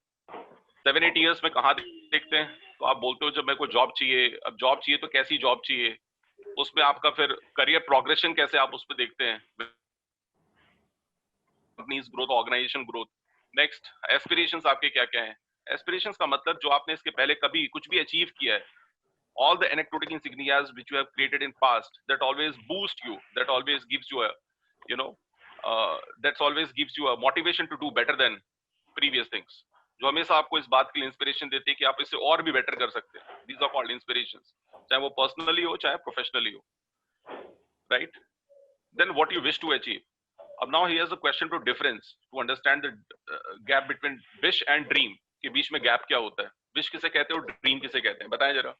7-8 इयर्स में कहाँ देखते हैं? तो आप बोलते हो जब मेरे को जॉब चाहिए। अब जॉब चाहिए तो कैसी जॉब चाहिए, उसमें आपका फिर करियर प्रोग्रेशन कैसे आप उस पर देखते हैं, companies growth, organisation growth. Next, aspirations आपके क्या क्या हैं? एस्पिरेशंस का मतलब जो आपने इसके पहले कभी कुछ भी अचीव किया है, all the anecdotic insignias which you have created in past that always boost you, that always gives you a you know that's always gives you a motivation to do better than previous things, जो हमेशा आपको इस बात के लिए इंस्पिरेशन देती है कि आप इससे और भी बेटर कर सकते हैं। These are called inspirations, चाहे वो पर्सनली हो चाहे प्रोफेशनली हो, right? Then what you wish to achieve. अब now here's a question to difference to understand the gap between wish and dream, कि बीच में गैप क्या होता है? विश किसे कहते हैं और ड्रीम किसे कहते हैं, बताएं जरा।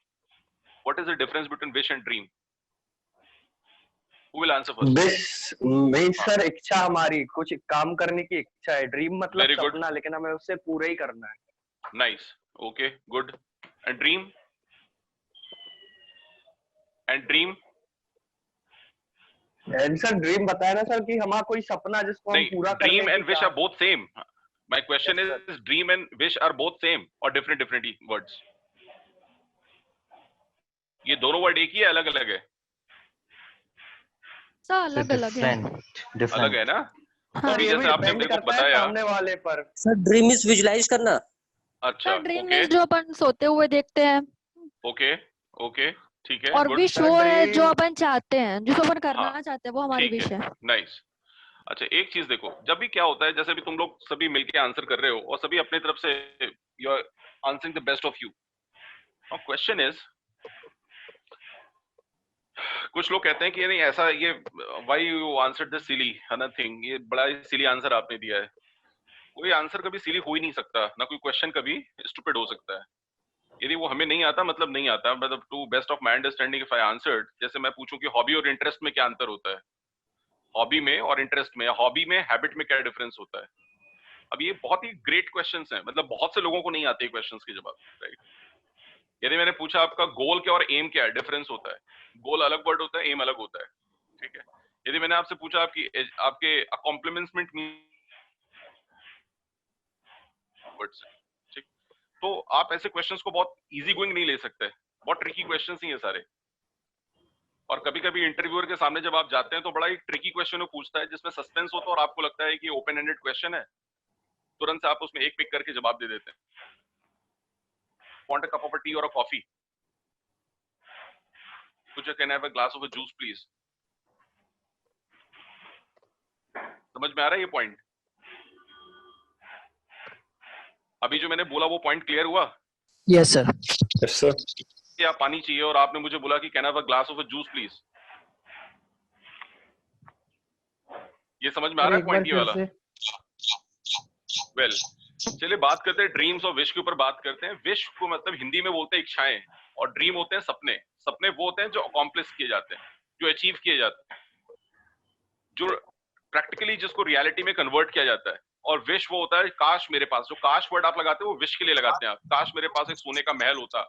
What is the difference between wish and dream? Who will answer first? wish sir इच्छा, हमारी कुछ काम करने की इच्छा है। ड्रीम मतलब Very good. सपना, लेकिन हमें उससे पूरा ही करना है। Nice. Okay, good. And dream? And dream? Sir dream बताया ना सर कि हमारा कोई सपना जिसको हम नहीं, पूरा करने dream की and wish are both same. My question Yes, is dream and wish are both same or different words? ये दोनों वर्ड एक ही है, अलग अलग है? सर अलग अलग है। अलग है ना? हाँ। अभी जैसे आपने मेरे को बताया सामने वाले पर। सर ड्रीम इज विजुलाइज करना। अच्छा, सर ड्रीम ओके में जो अपन सोते हुए देखते हैं, ओके ओके, ठीक है। और good. विश वो है जो अपन चाहते हैं, जिसको अपन करना हाँ, चाहते हैं, वो हमारी ठीक विश है। नाइस। अच्छा, एक चीज देखो, जब भी क्या होता है, जैसे भी तुम लोग सभी मिलके आंसर कर रहे हो और सभी अपनी तरफ से you are answering the best of you. Now question is, कुछ लोग कहते हैं कि नहीं ऐसा, ये why you answered this silly nothing, ये बड़ा ही सिली आंसर आपने दिया है। कोई आंसर कभी सिली हो ही नहीं सकता, ना कोई क्वेश्चन कभी स्टूपिड हो सकता है। यदि वो हमें नहीं आता मतलब नहीं आता, मतलब to best of my understanding if I answered, जैसे मैं पूछूं कि हॉबी और इंटरेस्ट में क्या अंतर होता है, हॉबी में और इंटरेस्ट में, या हॉबी में हैबिट में क्या डिफरेंस होता है। अब ये बहुत ही ग्रेट क्वेश्चंस हैं, मतलब बहुत से लोगों को नहीं आते क्वेश्चंस के जवाब, राइट? यदि मैंने पूछा आपका गोल क्या और एम क्या है, डिफरेंस होता है। गोल अलग वर्ड होता है, एम अलग होता है, ठीक है? यदि मैंने आपसे पूछा आपके अकॉम्प्लिमेंट्स वर्ड्स, ठीक, तो आप ऐसे क्वेश्चंस को बहुत इजी गोइंग नहीं ले सकते, बहुत ट्रिकी क्वेश्चंस ही है सारे। और कभी कभी इंटरव्यूअर के सामने जब आप जाते हैं तो बड़ा ही ट्रिकी क्वेश्चन वो पूछता है जिसमें सस्पेंस होता है और आपको लगता है कि ओपन एंडेड क्वेश्चन है, तुरंत से आप उसमें एक पिक करके जवाब दे देते हैं। Want a cup of a tea or a coffee? Could you can I have a glass of a juice please? समझ में आ रहा है ये पॉइंट? अभी जो मैंने बोला वो पॉइंट क्लियर हुआ? Yes sir. Yes sir. या पानी चाहिए और आपने मुझे बोला कि can I have a glass of a juice please, ये समझ में आ रहा है पॉइंट ये वाला? वेल, चलिए बात करते हैं ड्रीम्स और विश के ऊपर बात करते हैं। विश को मतलब हिंदी में बोलते हैं इच्छाएं, और ड्रीम होते हैं सपने। सपने वो होते हैं जो अकॉम्प्लिश किए जाते हैं, जो अचीव किए जाते हैं, जो प्रैक्टिकली जिसको रियलिटी में कन्वर्ट किया जाता है। और विश वो होता है काश मेरे पास, जो काश वर्ड आप लगाते हैं वो विश के लिए लगाते हैं आप, काश मेरे पास एक सोने का महल होता।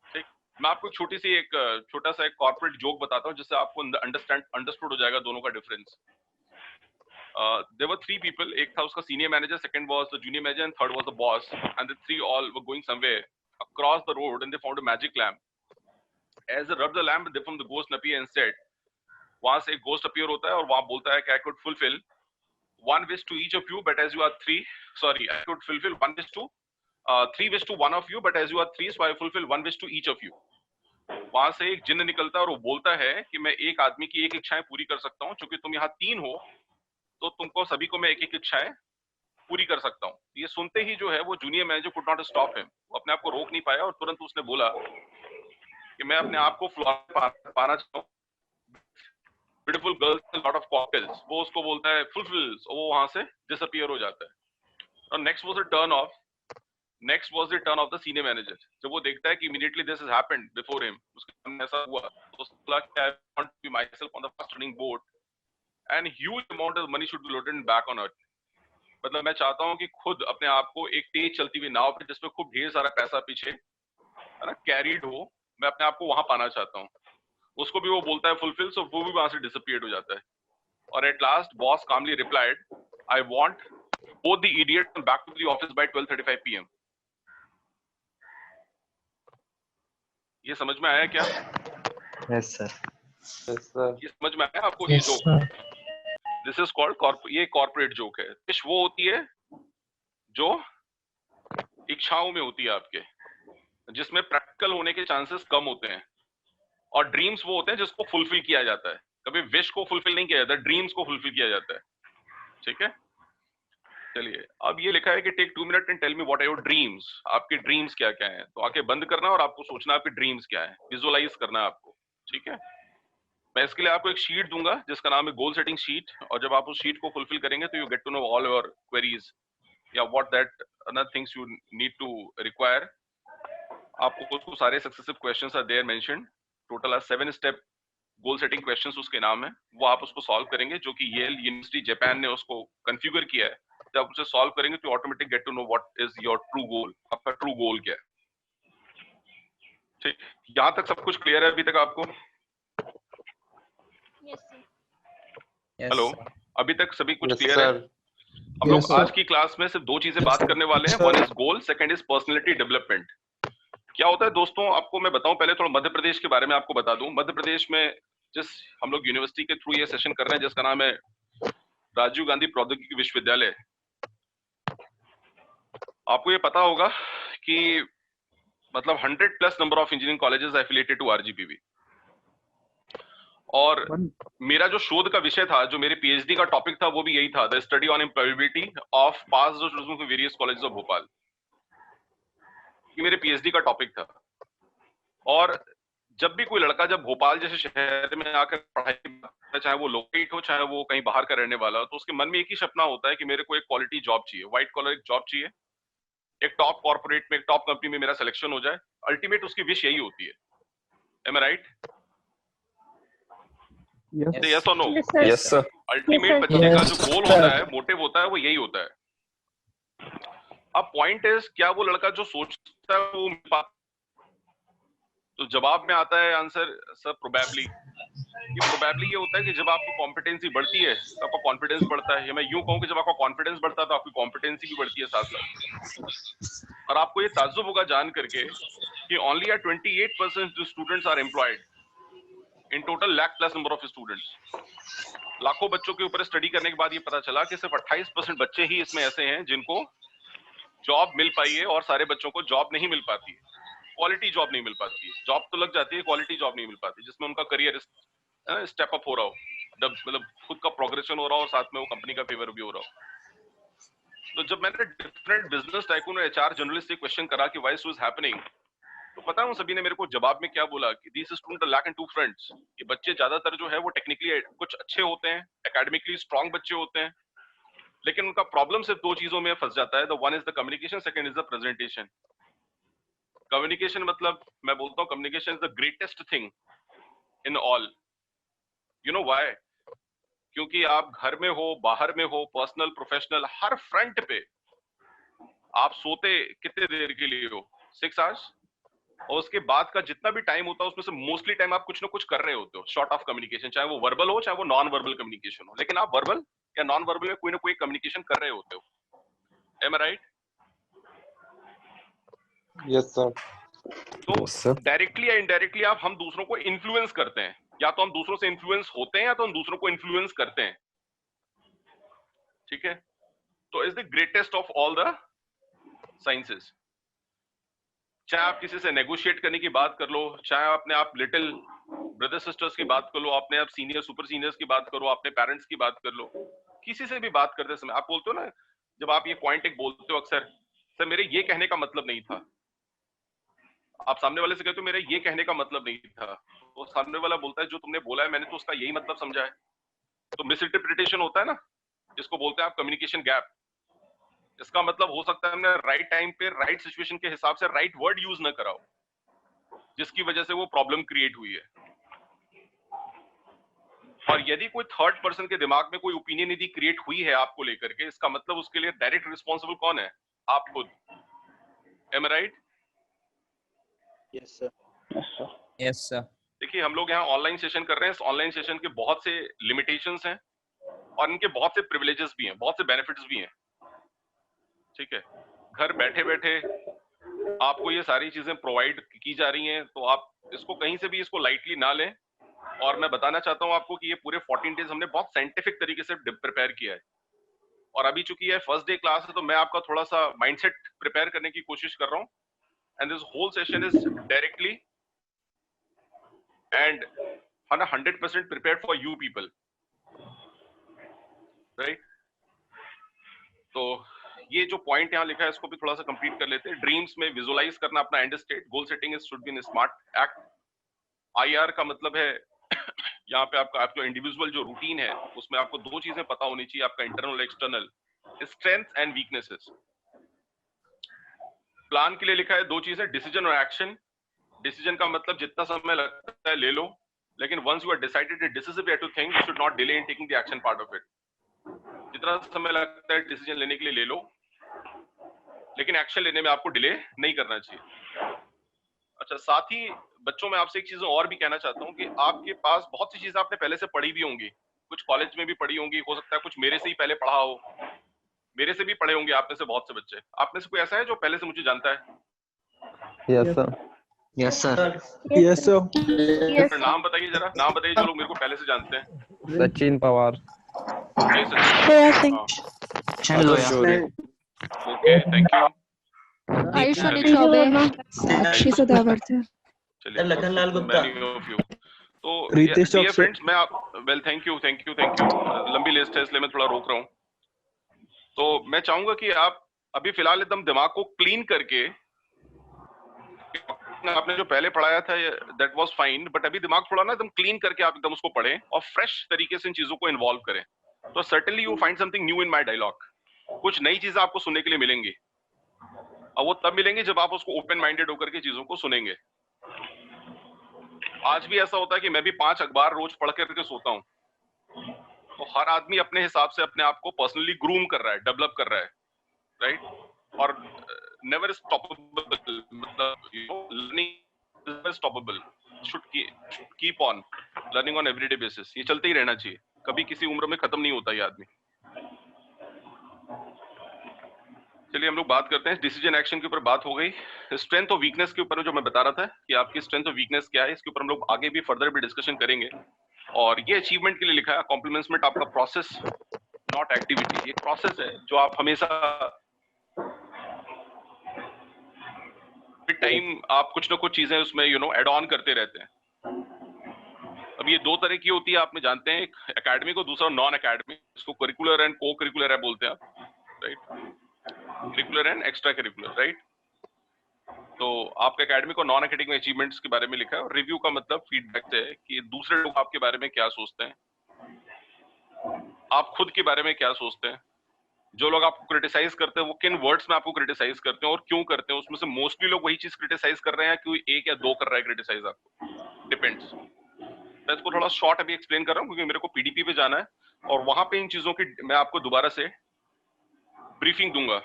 ठीक, मैं आपको छोटा सा एक कॉर्पोरेट जोक बताता हूँ जिससे आपको अंडरस्टूड हो जाएगा दोनों का डिफरेंस। There were 3 people. एक था उसका senior manager, second was the junior manager, and third was the boss. And the 3 all were going somewhere across the road, and they found a magic lamp. As they rubbed the lamp, they found the ghost appear and said, वहां से एक ghost appear होता है और वहां बोलता है कि I could fulfill one wish to each of you, but as you are 3, sorry, I could fulfill 3 wish to one of you, but as you are 3, so I fulfill 1 wish to each of you. वहां से एक जिन्न निकलता है और वो बोलता है कि मैं एक आदमी की एक इच्छाएं पूरी कर सकता हूँ, क्योंकि तुम यहाँ 3 हो तो तुमको सभी को मैं एक एक इच्छाएं पूरी कर सकता हूँ। ये सुनते ही जो है वो junior manager could not stop him, वो अपने आप को रोक नहीं पाया और तुरंत उसने बोला कि मैं अपने आप को फ्लोर पाना चाहता हूँ, beautiful girls lot of cocktails. वो उसको बोलता है फुलफिल्स, और वो वहां से डिसअपीयर हो जाता है। और next was the turn of the senior manager. जब वो देखता है कि immediately this has happened before him, उसके सामने ऐसा हुआ, तो उसने बोला कि I want to be myself on the first running board and huge amount of money should be loaded back on earth. मतलब मैं चाहता हूं कि खुद अपने आप को एक तेज चलती हुई नाव पे जिसमें खूब ढेर सारा पैसा पीछे है ना, कैरीड हो, मैं अपने आप को वहां पाना चाहता हूँ, उसको भी वो बोलता है फुलफिल, सो वो भी वहां से डिसअपियर हो जाता है। और at last boss calmly replied, I want both the idiot back to the office by 12:35 PM. ये समझ में आया क्या? Yes, sir. Yes, sir. ये समझ में आया आपको? Yes, ये sir. दिस इज कॉल्ड ये कॉर्पोरेट जोक है। फिश वो होती है जो इच्छाओं में होती है आपके, जिसमें प्रैक्टिकल होने के चांसेस कम होते हैं, और ड्रीम्स वो होते हैं जिसको फुलफिल किया जाता है। कभी विश को फुलफिल नहीं किया जाता, ड्रीम्स को फुलफिल किया जाता है। ठीक है, चलिए अब ये लिखा है कि take 2 minute and tell me what are your dreams. आपके ड्रीम्स क्या क्या हैं? तो आंखें बंद करना और आपको सोचना आपके ड्रीम्स क्या है, विजुअलाइज करना है आपको। ठीक है, मैं इसके लिए आपको एक शीट दूंगा जिसका नाम है गोल सेटिंग शीट, और जब आप उस शीट को फुलफिल करेंगे तो you get to know all your queries या what that another things you need to require. आपको उसको सारे successive questions are there mentioned, total are 7 step goal setting questions उसके नाम है। वो आप उसको सॉल्व करेंगे, जो कि येल यूनिवर्सिटी जापान ने उसको कॉन्फ़िगर किया है। जब आप उसे सॉल्व करेंगे तो automatic get to know what is your true goal, आपका ट्रू गोल क्या है। ठीक, यहां तक सब कुछ क्लियर है अभी तक आपको? हेलो, अभी तक सभी कुछ क्लियर है? हम लोग आज की क्लास में सिर्फ 2 चीजें बात करने वाले हैं, one is goal, second is personality development. क्या होता है दोस्तों, आपको मैं बताऊं, पहले थोड़ा मध्य प्रदेश के बारे में आपको बता दूं। मध्य प्रदेश में जिस हम लोग यूनिवर्सिटी के थ्रू ये सेशन कर रहे हैं, जिसका नाम है राजीव गांधी प्रौद्योगिकी विश्वविद्यालय, आपको ये पता होगा कि मतलब 100+ number of engineering colleges affiliated to RGPV. और मेरा जो शोध का विषय था, जो मेरे पीएचडी का टॉपिक था, वो भी यही था, the study on employability of pass from various colleges of Bhopal. ये मेरे पीएचडी का टॉपिक था। और जब भी कोई लड़का जब भोपाल जैसे शहर में आकर पढ़ाई करता है, चाहे वो लोकेट हो चाहे वो कहीं बाहर का रहने वाला हो, तो उसके मन में एक ही सपना होता है कि मेरे को एक क्वालिटी जॉब चाहिए, व्हाइट कॉलर एक जॉब चाहिए, एक टॉप कॉर्पोरेट में, एक टॉप कंपनी में मेरा सिलेक्शन हो जाए। अल्टीमेट उसकी विश यही होती है। M I right? यस और नो? Yes, sir. अल्टीमेट बच्चे का जो गोल होता है, मोटिव होता है, वो यही होता है। अब पॉइंट इज, क्या वो लड़का जो सोचता है वो, तो जवाब में आता है आंसर सर प्रोबेबली। ये प्रोबेबली ये होता है कि जब आपकी कॉम्पिटेंसी बढ़ती है तो आपका कॉन्फिडेंस बढ़ता है, या मैं यूं कहूं कि जब आपका कॉन्फिडेंस बढ़ता है तो आपकी कॉम्पिटेंसी भी बढ़ती है साथ साथ। और आपको ये ताज्जुब होगा जान करके कि only 28% students are employed in total लाख+ नंबर ऑफ स्टूडेंट्स। लाखों बच्चों के ऊपर स्टडी करने के बाद ये पता चला कि सिर्फ 28% बच्चे ही इसमें ऐसे हैं जिनको जॉब मिल पाई है, और सारे बच्चों को जॉब नहीं मिल पाती है, क्वालिटी जॉब नहीं मिल पाती है। जॉब तो लग जाती है, क्वालिटी जॉब नहीं मिल पाती जिसमें उनका करियर स्टेप अप हो रहा हो, मतलब खुद का प्रोग्रेशन हो रहा हो और साथ में वो कंपनी का फेवर भी हो रहा हो। तो जब मैंने डिफरेंट बिजनेस टाइकून और एचआर जर्नलिस्ट से क्वेश्चन करा कि व्हाई सो इज हैपनिंग, तो पता है उन सभी ने मेरे को जवाब में क्या बोला कि this student lack in 2 fronts. ये बच्चे ज्यादातर जो है वो टेक्निकली कुछ अच्छे होते हैं, एकेडमिकली स्ट्रांग बच्चे होते हैं, लेकिन उनका प्रॉब्लम सिर्फ 2 चीजों में फंस जाता है। The one is the communication, second is the presentation. Communication मतलब, मैं बोलता हूँ communication is the greatest thing in all. You know why? क्योंकि आप घर में हो, बाहर में हो, पर्सनल प्रोफेशनल, हर फ्रंट पे आप सोते कितने देर के लिए हो? 6 आवर्स। और उसके बाद का जितना भी टाइम होता है उसमें से मोस्टली टाइम आप कुछ ना कुछ कर रहे होते हो, शॉर्ट ऑफ कम्युनिकेशन, चाहे वो वर्बल हो चाहे वो नॉन वर्बल कम्युनिकेशन हो, लेकिन आप वर्बल या नॉन वर्बल में कोई ना कोई कम्युनिकेशन कर रहे होते हो। M I right? Yes, sir. तो डायरेक्टली या इनडायरेक्टली आप हम दूसरों को इन्फ्लुएंस करते हैं, या तो हम दूसरों से इन्फ्लुएंस होते हैं या तो हम दूसरों को इन्फ्लुएंस करते हैं। ठीक है, तो is the greatest of all the sciences. चाहे आप किसी से नेगोशिएट करने की बात कर लो, चाहे अपने आप लिटिल ब्रदर सिस्टर्स की बात कर लो, अपने आप सीनियर सुपर सीनियर्स की बात करो, अपने पेरेंट्स की बात कर लो, किसी से भी बात करते समय आप बोलते हो ना, जब आप ये पॉइंट एक बोलते हो अक्सर, सर मेरे ये कहने का मतलब नहीं था, आप सामने वाले से कहते हो मेरे ये कहने का मतलब नहीं था, तो सामने वाला बोलता है जो तुमने बोला है मैंने तो उसका यही मतलब समझा है। तो मिस इंटरप्रिटेशन होता है ना, जिसको बोलते हैं आप कम्युनिकेशन गैप। इसका मतलब हो सकता है हमने राइट टाइम पे राइट सिचुएशन के हिसाब से राइट वर्ड यूज न कराओ, जिसकी वजह से वो प्रॉब्लम क्रिएट हुई है। और यदि कोई थर्ड पर्सन के दिमाग में कोई ओपिनियन यदि क्रिएट हुई है आपको लेकर के, इसका मतलब उसके लिए डायरेक्ट रिस्पॉन्सिबल कौन है? आप खुद। Am I right? Yes sir. Yes sir. देखिए हम लोग यहाँ ऑनलाइन सेशन कर रहे हैं, इस ऑनलाइन सेशन के बहुत से लिमिटेशंस हैं और इनके बहुत से प्रिविलेजेस भी हैं, बहुत से बेनिफिट्स भी हैं। ठीक है, घर बैठे बैठे आपको ये सारी चीजें प्रोवाइड की जा रही हैं, तो आप इसको कहीं से भी इसको लाइटली ना लें। और मैं बताना चाहता हूँ आपको कि ये पूरे 14 डेज हमने बहुत साइंटिफिक तरीके से प्रिपेयर किया है। और अभी चूंकि ये फर्स्ट डे क्लास है तो मैं आपका थोड़ा सा माइंडसेट प्रिपेयर करने की कोशिश कर रहा हूँ। And this whole session is directly and 100% prepared for you people, right? तो ये जो पॉइंट यहाँ लिखा है इसको भी थोड़ा सा कंप्लीट कर लेते हैं। ड्रीम्स में विजुअलाइज करना अपना and state, goal setting should be in smart act. IR का मतलब है यहाँ पे आपका इंडिविजुअल जो रूटीन है उसमें आपको दो चीजें पता होनी चाहिए, आपका internal external, strength and weaknesses. Plan के लिए लिखा है दो चीजें, डिसीजन और एक्शन। डिसीजन का मतलब जितना समय लगता है ले लो, लेकिन once you are decided and decisive to think, you should not delay in taking the action part of it. जितना समय लगता है डिसीजन लेने के लिए ले लो, लेकिन एक्शन लेने में आपको डिले नहीं करना चाहिए। अच्छा, साथ ही बच्चों में आपसे एक चीज और भी कहना चाहता हूँ कि आपके पास बहुत सी चीजें आपने पहले से पढ़ी भी होंगी, कुछ कॉलेज में भी पढ़ी होंगी, हो सकता है कुछ मेरे से ही पहले पढ़ा हो, मेरे से भी पढ़े होंगे आप में से बहुत से बच्चे। आप में से कोई ऐसा है जो पहले से मुझे जानता है? Yes sir. Yes sir. Yes sir. नाम बताइए जरा, नाम बताइए जो लोग मेरे को पहले से जानते हैं। Sachin Pawar. Okay, thank you. Ayushmani Chaubey, Sakshi Sudhakar. Lakhanlal Gupta. तो रितेश डियर चौक फ्रेंड्स, मैं वेल थैंक यू। लंबी लिस्ट है इसलिए मैं थोड़ा रोक रहा हूँ। तो मैं चाहूंगा कि आप अभी फिलहाल एकदम दिमाग को क्लीन करके, आपने जो पहले पढ़ाया था दैट वाज फाइन, बट अभी दिमाग थोड़ा ना एकदम क्लीन करके आप एकदम उसको पढ़ें और फ्रेश तरीके से इन चीजों को इन्वॉल्व करें। तो certainly you find something new in my dialogue. कुछ नई चीजें आपको सुनने के लिए मिलेंगी और वो तब मिलेंगी जब आप उसको ओपन माइंडेड होकर के चीजों को सुनेंगे। आज भी ऐसा होता है कि मैं भी 5 अखबार रोज पढ़ करके सोता हूँ। तो हर आदमी अपने हिसाब से अपने आप को पर्सनली ग्रूम कर रहा है, डेवलप कर रहा है, राइट? और never stoppable, मतलब learning is never stoppable, should keep on learning on everyday basis। ये चलते ही रहना चाहिए, कभी किसी उम्र में खत्म नहीं होता ये आदमी। चलिए हम लोग बात करते हैं डिसीजन एक्शन के ऊपर। बात हो गई स्ट्रेंथ और वीकनेस के ऊपर, जो मैं बता रहा था कि आपकी स्ट्रेंथ और वीकनेस क्या है, इसके ऊपर हम लोग आगे भी फर्दर भी डिस्कशन करेंगे। और ये अचीवमेंट के लिए लिखा है, अकॉम्प्लिमेंट्स आपका प्रोसेस नॉट एक्टिविटी। ये प्रोसेस है जो आप हमेशा टाइम आप कुछ ना कुछ चीजें उसमें ऐड ऑन करते रहते हैं। अब ये दो तरह की होती है, आपने जानते हैं, एक एकेडमिक और दूसरा नॉन एकेडमिक। इसको करिकुलर एंड को करिकुलर है बोलते हैं आप, right? Curricular and extra curricular, right? तो आपका एकेडमिक और नॉन एकेडमिक अचीवमेंट्स के बारे में लिखा है। और रिव्यू का मतलब फीडबैक है कि दूसरे लोग आपके बारे में क्या सोचते हैं, आप खुद के बारे में क्या सोचते हैं, जो लोग आपको क्रिटिसाइज करते हैं वो किन वर्ड्स में आपको क्रिटिसाइज करते हैं और क्यों करते हैं। उसमें से मोस्टली लोग वही चीज क्रिटिसाइज कर रहे हैं, कोई एक या दो कर रहा है क्रिटिसाइज, आपको डिपेंड्स। मैं इसको थोड़ा शॉर्ट अभी एक्सप्लेन कर रहा हूँ क्योंकि मेरे को पीडीपी पे जाना है और वहां पे इन चीजों की मैं आपको दोबारा से ब्रीफिंग दूंगा।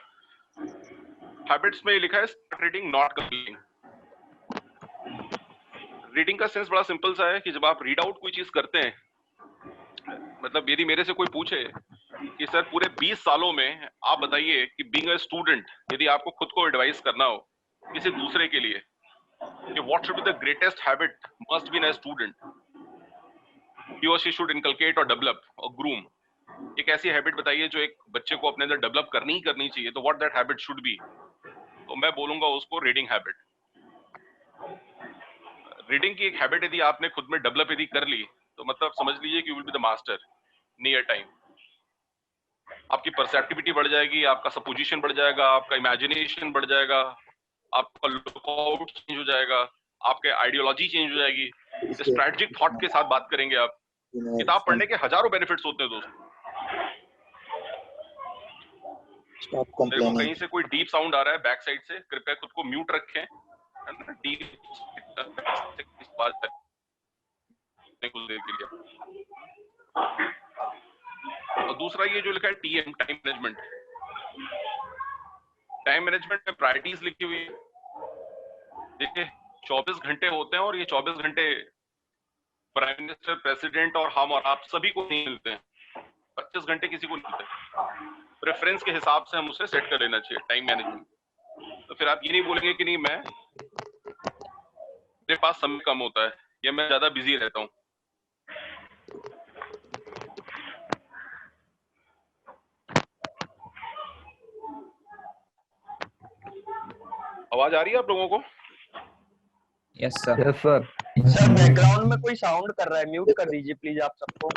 हैबिट्स में लिखा है रीडिंग नॉट कंप्लीटिंग। रीडिंग का सेंस बड़ा सिंपल सा है कि जब आप रीड आउट कोई चीज करते हैं, मतलब यदि मेरे से कोई पूछे कि सर पूरे 20 सालों में आप बताइए कि बीइंग अ स्टूडेंट, यदि आपको खुद को एडवाइस करना हो किसी दूसरे के लिए कि what should be the greatest habit must be in a student, he or she should inculcate or develop or groom, एक ऐसी हैबिट बताइए जो एक बच्चे को अपने अंदर डेवलप करनी ही करनी चाहिए, तो what that habit should be. तो मैं बोलूंगा उसको रीडिंग हैबिट। रीडिंग की एक हैबिट यदि आपने खुद में डेवलप यदि कर ली तो मतलब समझ लीजिए कि you will be the master near time. आपकी परसेप्टिविटी बढ़ जाएगी, आपका सपोजिशन बढ़ जाएगा, आपका इमेजिनेशन बढ़ जाएगा, आपका लुकआउट चेंज हो जाएगा, आपके आइडियोलॉजी चेंज हो जाएगी, स्ट्रैटेजिक थॉट के साथ बात करेंगे आप। किताब पढ़ने के हजारों बेनिफिट्स होते हैं दोस्तों। देखो कहीं से कोई डीप साउंड आ रहा है बैक साइड से, कृपया खुद को म्यूट रखें, है ना? डीप कुछ देर के लिए। और दूसरा ये जो लिखा है TM, time management. Time management में प्रायोरिटीज लिखी हुई है। देखिए 24 घंटे होते हैं और ये 24 घंटे प्राइम मिनिस्टर, प्रेसिडेंट और हम और आप सभी को नहीं मिलते हैं। 25 घंटे किसी को नहीं मिलते। प्रेफरेंस के हिसाब से हम उसे सेट कर लेना चाहिए, टाइम मैनेजमेंट। तो फिर आप ये नहीं बोलेंगे कि नहीं मेरे पास समय कम होता है या मैं ज्यादा बिजी रहता हूँ। आवाज आ रही है आप लोगों को? Yes sir. Yes sir. Sir background में कोई साउंड कर रहा है, म्यूट कर दीजिए प्लीज आप सबको।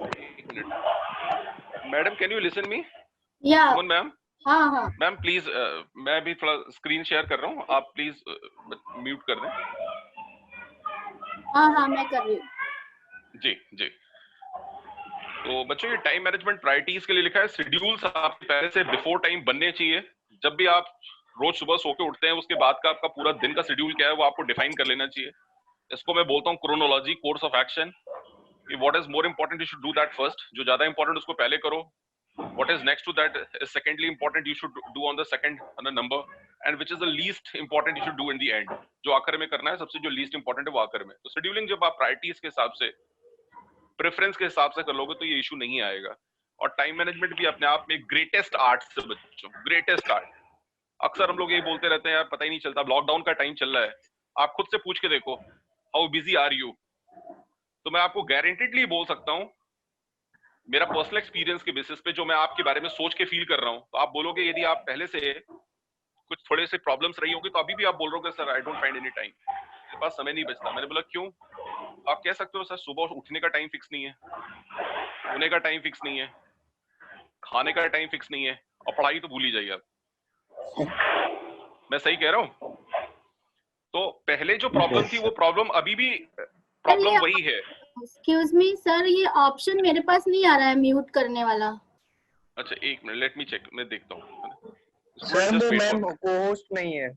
एक minute madam, can you listen me? या मैम, हाँ हाँ मैम प्लीज, मैं भी थोड़ा स्क्रीन शेयर कर रहा हूँ, आप प्लीज म्यूट कर दें। हाँ हाँ मैं कर रही हूँ। जी जी। तो बच्चों, ये टाइम मैनेजमेंट प्रायोरिटीज के लिए लिखा है। शेड्यूल्स आपके पहले से बिफोर टाइम बनने चाहिए। जब भी आप रोज सुबह सो के उठते हैं, उसके बाद का आपका पूरा दिन का शेड्यूल क्या है वो आपको डिफाइन कर लेना चाहिए। इसको मैं बोलता हूँ chronology, course of action. What is more important, you should do that first. जो ज्यादा इंपॉर्टेंट उसको पहले करो। What is next to that is secondly important, you should do on the second number, and which is the least important you should do in the end. जो आखिर में करना है, सबसे जो least important है वो आखिर में। तो शेड्यूलिंग जब आप प्रायोरिटीज के हिसाब से, प्रेफरेंस के हिसाब से कर लोगे तो ये इशू नहीं आएगा। और टाइम मैनेजमेंट भी अपने आप में ग्रेटेस्ट आर्ट से बच्चों, ग्रेटेस्ट आर्ट। अक्सर हम लोग यही बोलते रहते हैं यार पता ही नहीं चलता, लॉकडाउन का टाइम चल रहा है, आप खुद से पूछ के देखो हाउ बिजी आर यू। तो मैं आपको गारंटीडली बोल सकता हूँ, मेरा पर्सनल एक्सपीरियंस के बेसिस पे, जो मैं आपके बारे में सोच के फील कर रहा हूँ, तो आप बोलोगे यदि आप पहले से कुछ थोड़े से प्रॉब्लम्स रही होगी तो अभी भी आप बोल रहे हो sir I don't find any time, मेरे पास समय नहीं बचता। मैंने बोला क्यों? आप कह सकते हो सर सुबह उठने का टाइम फिक्स नहीं है, सोने का टाइम फिक्स नहीं है, खाने का टाइम फिक्स नहीं है, और पढ़ाई तो भूल ही जाइए आप। मैं सही कह रहा हूँ? तो पहले जो प्रॉब्लम थी वो प्रॉब्लम अभी भी प्रॉब्लम वही है। एक्सक्यूज मी सर, ये ऑप्शन मेरे पास नहीं आ रहा है म्यूट करने वाला। अच्छा एक मिनट, लेट मी चेक, मैं देखता हूँ। सर वो मैम को होस्ट नहीं है।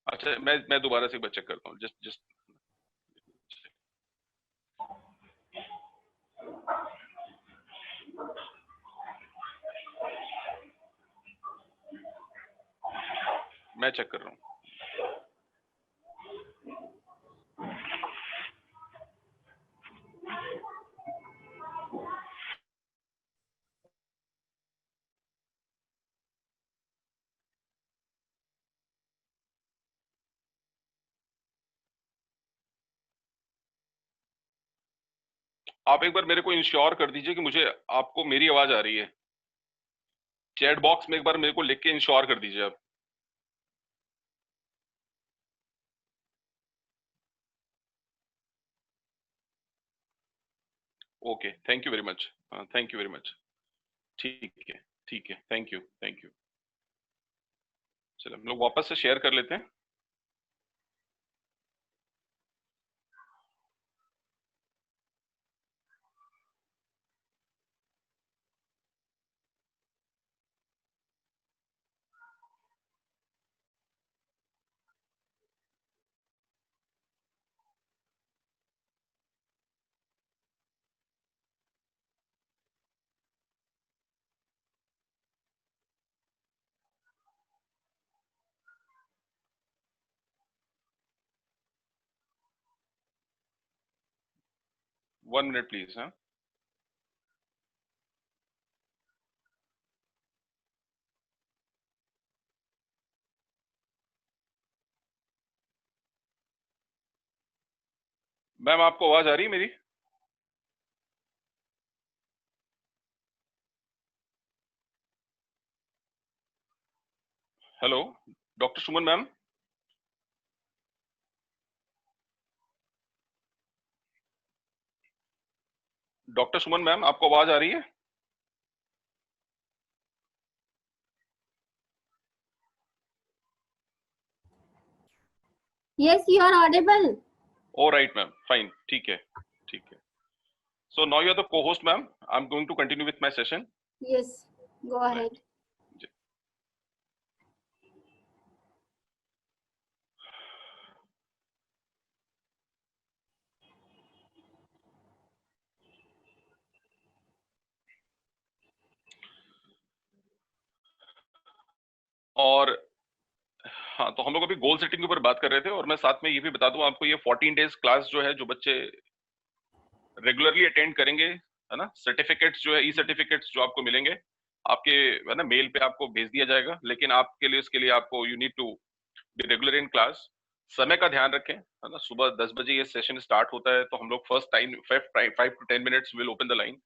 अच्छा मैं दोबारा से एक बार चेक करता हूँ। जस्ट मैं चेक कर रहा हूँ। आप एक बार मेरे को इंश्योर कर दीजिए कि मुझे आपको मेरी आवाज आ रही है। चैट बॉक्स में एक बार मेरे को लिख के इंश्योर कर दीजिए आप। Okay, thank you very much, thank you very much. ठीक है ठीक है, थैंक यू थैंक यू। चलो हम लोग वापस से शेयर कर लेते हैं। One minute please. हाँ मैम, आपको आवाज आ रही है मेरी? Hello doctor Suman ma'am. Doctor Suman ma'am, आपको आवाज आ रही है? Yes you are audible. Alright ma'am, fine, ठीक है ठीक है। So now you are the co-host, ma'am. I'm going to continue with my session. Yes, go ahead. और हाँ, तो हम लोग अभी गोल सेटिंग के ऊपर बात कर रहे थे और मैं साथ में ये भी बता दूं आपको, ये 14 डेज क्लास जो है, जो बच्चे रेगुलरली अटेंड करेंगे, है ना, सर्टिफिकेट्स जो है, ई सर्टिफिकेट्स जो आपको मिलेंगे आपके, है ना, मेल पे आपको भेज दिया जाएगा। लेकिन आपके लिए, इसके लिए आपको you need to be regular in class. समय का ध्यान रखें, है ना, सुबह 10 बजे ये सेशन स्टार्ट होता है, तो हम लोग first time 5 to 10 minutes will open the line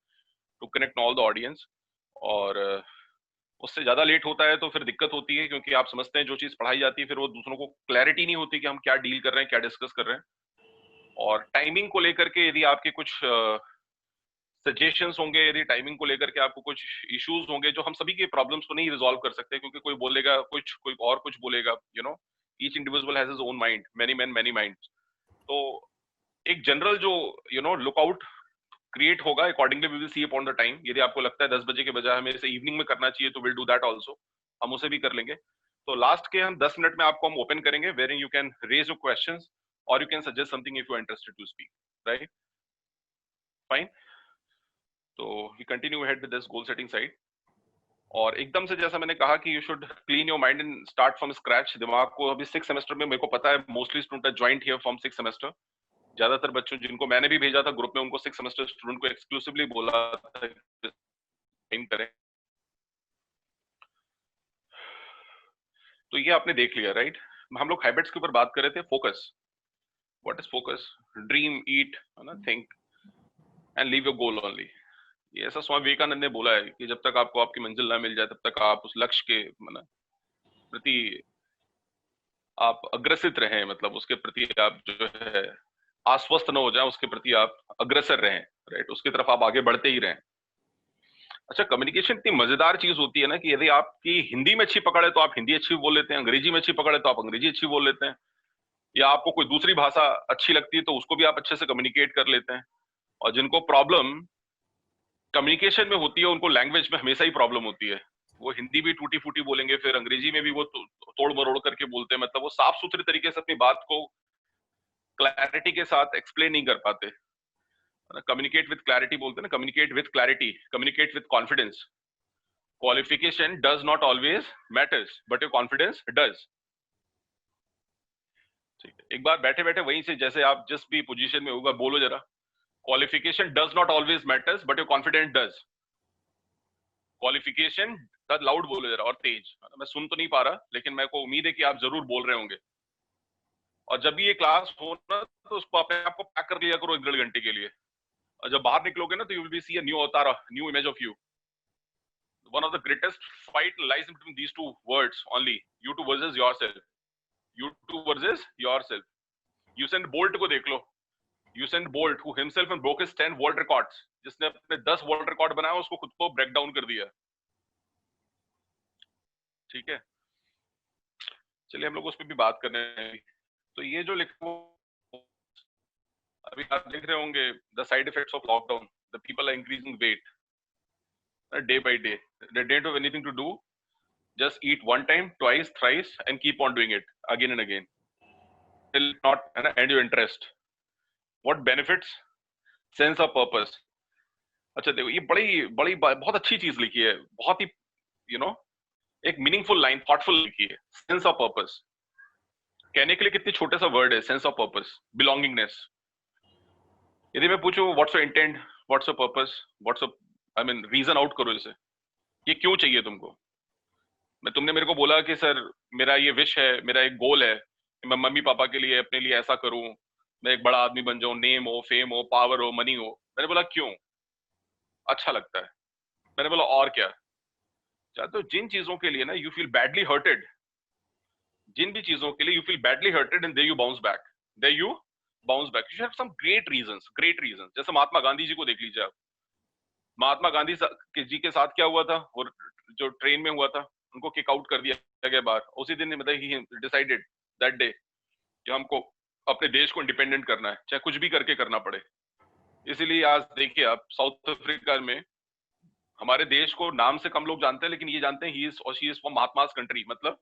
to connect all the audience. और उससे ज्यादा लेट होता है तो फिर दिक्कत होती है, क्योंकि आप समझते हैं जो चीज पढ़ाई जाती है फिर वो दूसरों को क्लैरिटी नहीं होती कि हम क्या डील कर रहे हैं, क्या डिस्कस कर रहे हैं। और टाइमिंग को लेकर के यदि आपके कुछ सजेशंस होंगे, यदि टाइमिंग को लेकर के आपको कुछ इश्यूज होंगे, जो हम सभी के प्रॉब्लम्स को नहीं रिजॉल्व कर सकते, क्योंकि कोई बोलेगा कुछ, कोई और कुछ बोलेगा, you know, each individual has his own mind, many man many minds. तो एक जनरल जो यू नो लुकआउट क्रिएट होगा, accordingly we will see upon the time. यदि आपको लगता है 10 बजे के बजाय हमें इसे इवनिंग में करना चाहिए तो विल डू दैट आल्सो, हम उसे भी कर लेंगे। तो लास्ट के हम 10 मिनट में आपको हम ओपन करेंगे, wherein you can raise your questions or you can suggest something if you are interested to speak, right? Fine, तो we continue ahead with this goal setting side. और एकदम से जैसा मैंने कहा कि you should clean your mind and start from scratch. दिमाग को अभी 6 सेमेस्टर में, मेरे को पता है mostly student are joint here from 6 semester. ज्यादातर बच्चों जिनको मैंने भी भेजा था ग्रुप में, उनको 6 सेमेस्टर स्टूडेंट को एक्सक्लूसिवली बोला था करें। तो ये आपने देख लिया, राइट? हम लोग हैबिट्स के ऊपर बात कर रहे थे। Focus, what is focus? Dream, eat, है ना, think and live your goal only. ये ऐसा स्वामी विवेकानंद ने बोला है कि जब तक आपको आपकी मंजिल ना मिल जाए तब तक आप उस लक्ष्य के प्रति आप अग्रसित रहें, मतलब उसके प्रति आप जो है आश्वस्त न हो जाए, उसके प्रति आप अग्रसर रहें, राइट? उसकी तरफ आप आगे बढ़ते ही रहें। अच्छा, कम्युनिकेशन इतनी मजेदार चीज होती है ना कि यदि आपकी हिंदी में अच्छी पकड़ है तो आप हिंदी अच्छी बोल लेते हैं, अंग्रेजी में अच्छी पकड़ है तो आप अंग्रेजी अच्छी बोल लेते हैं, या आपको कोई दूसरी भाषा अच्छी लगती है तो उसको भी आप अच्छे से कम्युनिकेट कर लेते हैं। और जिनको प्रॉब्लम कम्युनिकेशन में होती है उनको लैंग्वेज में हमेशा ही प्रॉब्लम होती है। वो हिंदी भी टूटी फूटी बोलेंगे, फिर अंग्रेजी में भी वो तोड़ मरोड़ करके बोलते हैं, मतलब वो साफ सुथरे तरीके से अपनी बात को क्लैरिटी के साथ एक्सप्लेन नहीं कर पाते। कम्युनिकेट विद क्लैरिटी बोलते हैं ना, communicate with clarity, communicate with confidence. Qualification does not always matters but your confidence does. ठीक है, एक बार बैठे बैठे वहीं से, जैसे आप जिस भी पोजीशन में होगा, बोलो जरा, qualification does not always matters but your confidence does. Qualification, loud बोलो जरा और तेज, मैं सुन तो नहीं पा रहा लेकिन मेरे को उम्मीद है कि आप जरूर बोल रहे होंगे। और जब भी ये क्लास हो ना तो उसको अपने आप को पैक कर लिया करो 1-1.5 घंटे के लिए, और जब बाहर निकलोगे ना तो you will be see a new avatar, new image of you. One of the greatest fight lies in between these two words only, you two versus yourself, you two versus yourself. Usain Bolt को देख लो, Usain Bolt who himself and broke his 10 world records, जिसने अपने 10 वर्ल्ड रिकॉर्ड बनाया उसको खुद को ब्रेक डाउन कर दिया। ठीक है, चलिए हम लोग उस पर भी बात करने हैं। तो ये जो लिखा अभी आप देख रहे होंगे, the side effects of lockdown, the people are increasing weight day by day, they don't have anything to do, just eat one time, twice, thrice and keep on doing it again and again till not end your interest. What benefits? Sense of purpose. अच्छा देखो, ये बड़ी बड़ी बहुत अच्छी चीज लिखी है, बहुत ही यू नो एक मीनिंगफुल लाइन, थॉटफुल लिखी है। सेंस ऑफ पर्पस कहने के लिए कितनी छोटा सा वर्ड है, सेंस ऑफ पर्पस, बिलोंगिंगनेस। यदि मैं पूछूं what's your intent, what's your purpose, what's your, I mean reason out करो इसे, ये क्यों चाहिए तुमको? मैं, तुमने मेरे को बोला कि सर मेरा ये विश है, मेरा एक गोल है कि मैं मम्मी पापा के लिए, अपने लिए ऐसा करूं, मैं एक बड़ा आदमी बन जाऊं, नेम हो, फेम हो, पावर हो, मनी हो। मैंने बोला क्यों? अच्छा लगता है। मैंने बोला और क्या? चाहते हो जिन चीजों के लिए ना यू फील बैडली हर्टेड, जिन भी चीजों के लिए you feel badly hurted and there you bounce back, there you bounce back, you have some great reasons, great reasons. जैसे महात्मा गांधी जी को देख लीजिए आप, महात्मा गांधी जी के साथ क्या हुआ था, और जो ट्रेन में हुआ था, उनको किक आउट कर दिया गया बाहर उसी दिन, मतलब ही डिसाइडेड दैट डे कि हमको अपने देश को इंडिपेंडेंट करना है, चाहे कुछ भी करके करना पड़े। इसीलिए आज देखिए आप, साउथ अफ्रीका में हमारे देश को नाम से कम लोग जानते हैं, लेकिन ये जानते हैं ही इज और शी इज फ्रॉम महात्मा's कंट्री, मतलब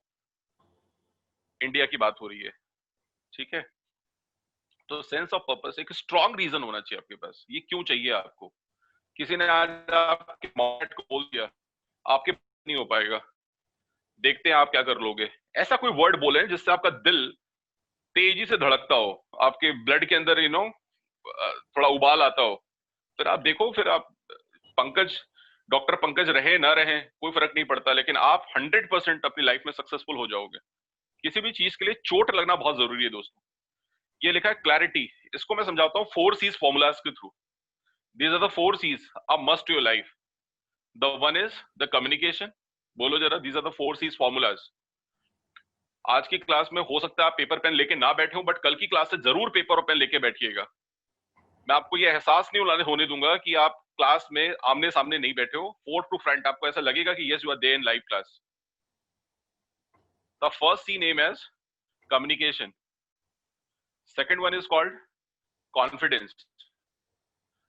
इंडिया की बात हो रही है। ठीक है, तो सेंस ऑफ पर्पस, एक स्ट्रॉन्ग रीजन होना चाहिए आपके पास, ये क्यों चाहिए आपको। किसी ने आज आपके मॉडल को बोल दिया, आपके नहीं हो पाएगा, देखते हैं आप क्या कर लोगे। ऐसा कोई वर्ड बोले जिससे आपका दिल तेजी से धड़कता हो, आपके ब्लड के अंदर थोड़ा उबाल आता हो। फिर आप देखो, फिर आप डॉक्टर पंकज रहे ना रहे कोई फर्क नहीं पड़ता, लेकिन आप 100% अपनी लाइफ में सक्सेसफुल हो जाओगे। किसी भी चीज के लिए चोट लगना बहुत जरूरी है दोस्तों। ये लिखा है क्लैरिटी, इसको मैं समझाता हूँ 4 C's फॉर्मूलाज के through. These are the 4 C's a must to your life. The one is the communication. बोलो जरा, these are the 4 C's formulas. आज की क्लास में हो सकता है आप पेपर पेन लेके ना बैठे हो, बट कल की क्लास से जरूर पेपर और पेन लेके बैठिएगा। मैं आपको ये एहसास नहीं होने दूंगा कि आप क्लास में आमने सामने नहीं बैठे हो, फोर्थ टू फ्रंट आपको ऐसा लगेगा कि yes you are there in live class. The first C name is communication, second one is called confidence,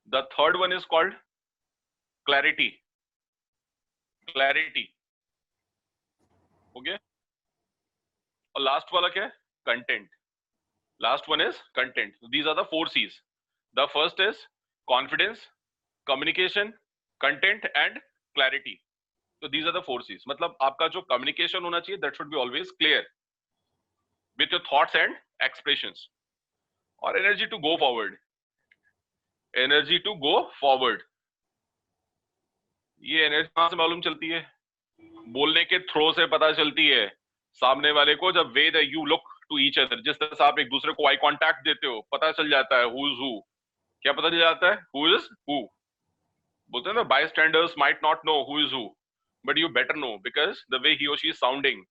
the third one is called clarity. Okay, और लास्ट वाला क्या है? Content. Last one is content. These are the 4 C's। The first is confidence, communication, content and clarity. तो दीज आर द 4 C's। मतलब आपका जो कम्युनिकेशन होना चाहिए that should be always clear with your thoughts and expressions. और energy to go forward, energy to go forward. ये एनर्जी कहां से मालूम चलती है? बोलने के थ्रो से पता चलती है सामने वाले को। जब way that you look to each other, जिस तरह से आप एक दूसरे को आई कांटेक्ट देते हो, पता चल जाता है हु इज हु। क्या पता चल जाता है? Who is who. बोलते हैं ना, bystanders might not know who is who, but you better know because the way he or she is sounding.